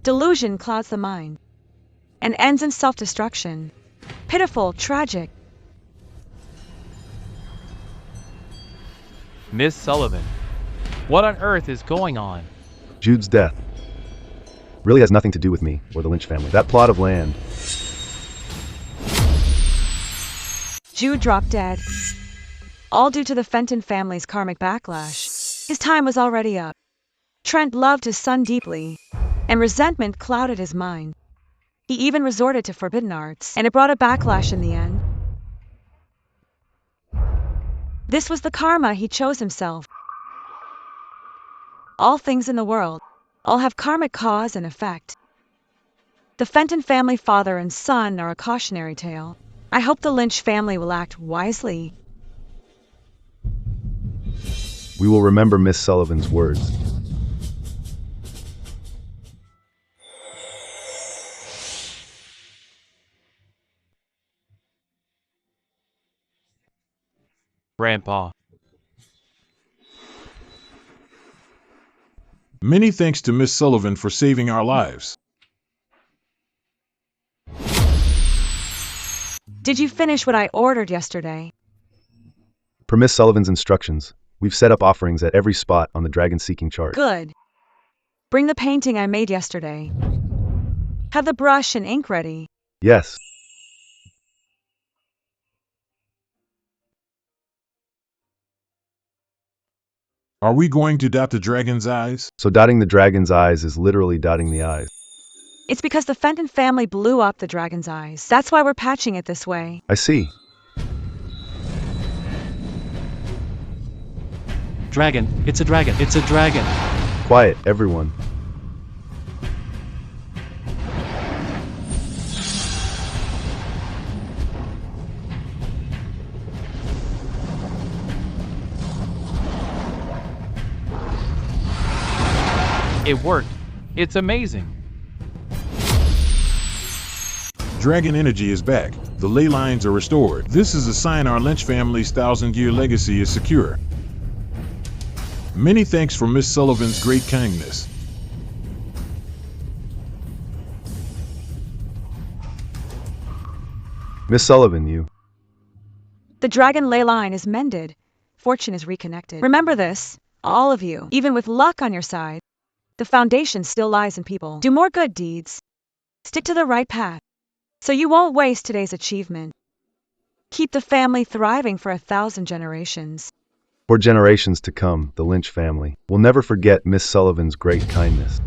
A: Delusion clouds the mind and ends in self-destruction. Pitiful, tragic.
E: Miss Sullivan, what on earth is going on?
D: Jude's death really has nothing to do with me or the Lynch family. That plot of land.
A: Jude dropped dead. All due to the Fenton family's karmic backlash. His time was already up. Trent loved his son deeply, and resentment clouded his mind. He even resorted to forbidden arts, and it brought a backlash in the end. This was the karma he chose himself. All things in the world, all have karmic cause and effect. The Fenton family father and son are a cautionary tale. I hope the Lynch family will act wisely.
D: We will remember Miss Sullivan's words.
E: Grandpa.
C: Many thanks to Miss Sullivan for saving our lives.
A: Did you finish what I ordered yesterday?
D: Per Miss Sullivan's instructions, we've set up offerings at every spot on the dragon-seeking chart.
A: Good. Bring the painting I made yesterday. Have the brush and ink ready.
D: Yes.
C: Are we going to dot the dragon's eyes?
D: So dotting the dragon's eyes is literally dotting the eyes.
A: It's because the Fenton family blew up the dragon's eyes. That's why we're patching it this way.
D: I see.
K: Dragon, it's a dragon, it's a dragon.
D: Quiet, everyone.
E: It worked. It's amazing.
C: Dragon energy is back. The ley lines are restored. This is a sign our Lynch family's 1,000-year legacy is secure. Many thanks for Miss Sullivan's great kindness.
D: Miss Sullivan, you.
A: The dragon ley line is mended. Fortune is reconnected. Remember this, all of you. Even with luck on your side, the foundation still lies in people. Do more good deeds. Stick to the right path, so you won't waste today's achievement. Keep the family thriving for 1,000 generations.
D: For generations to come, the Lynch family will never forget Miss Sullivan's great kindness.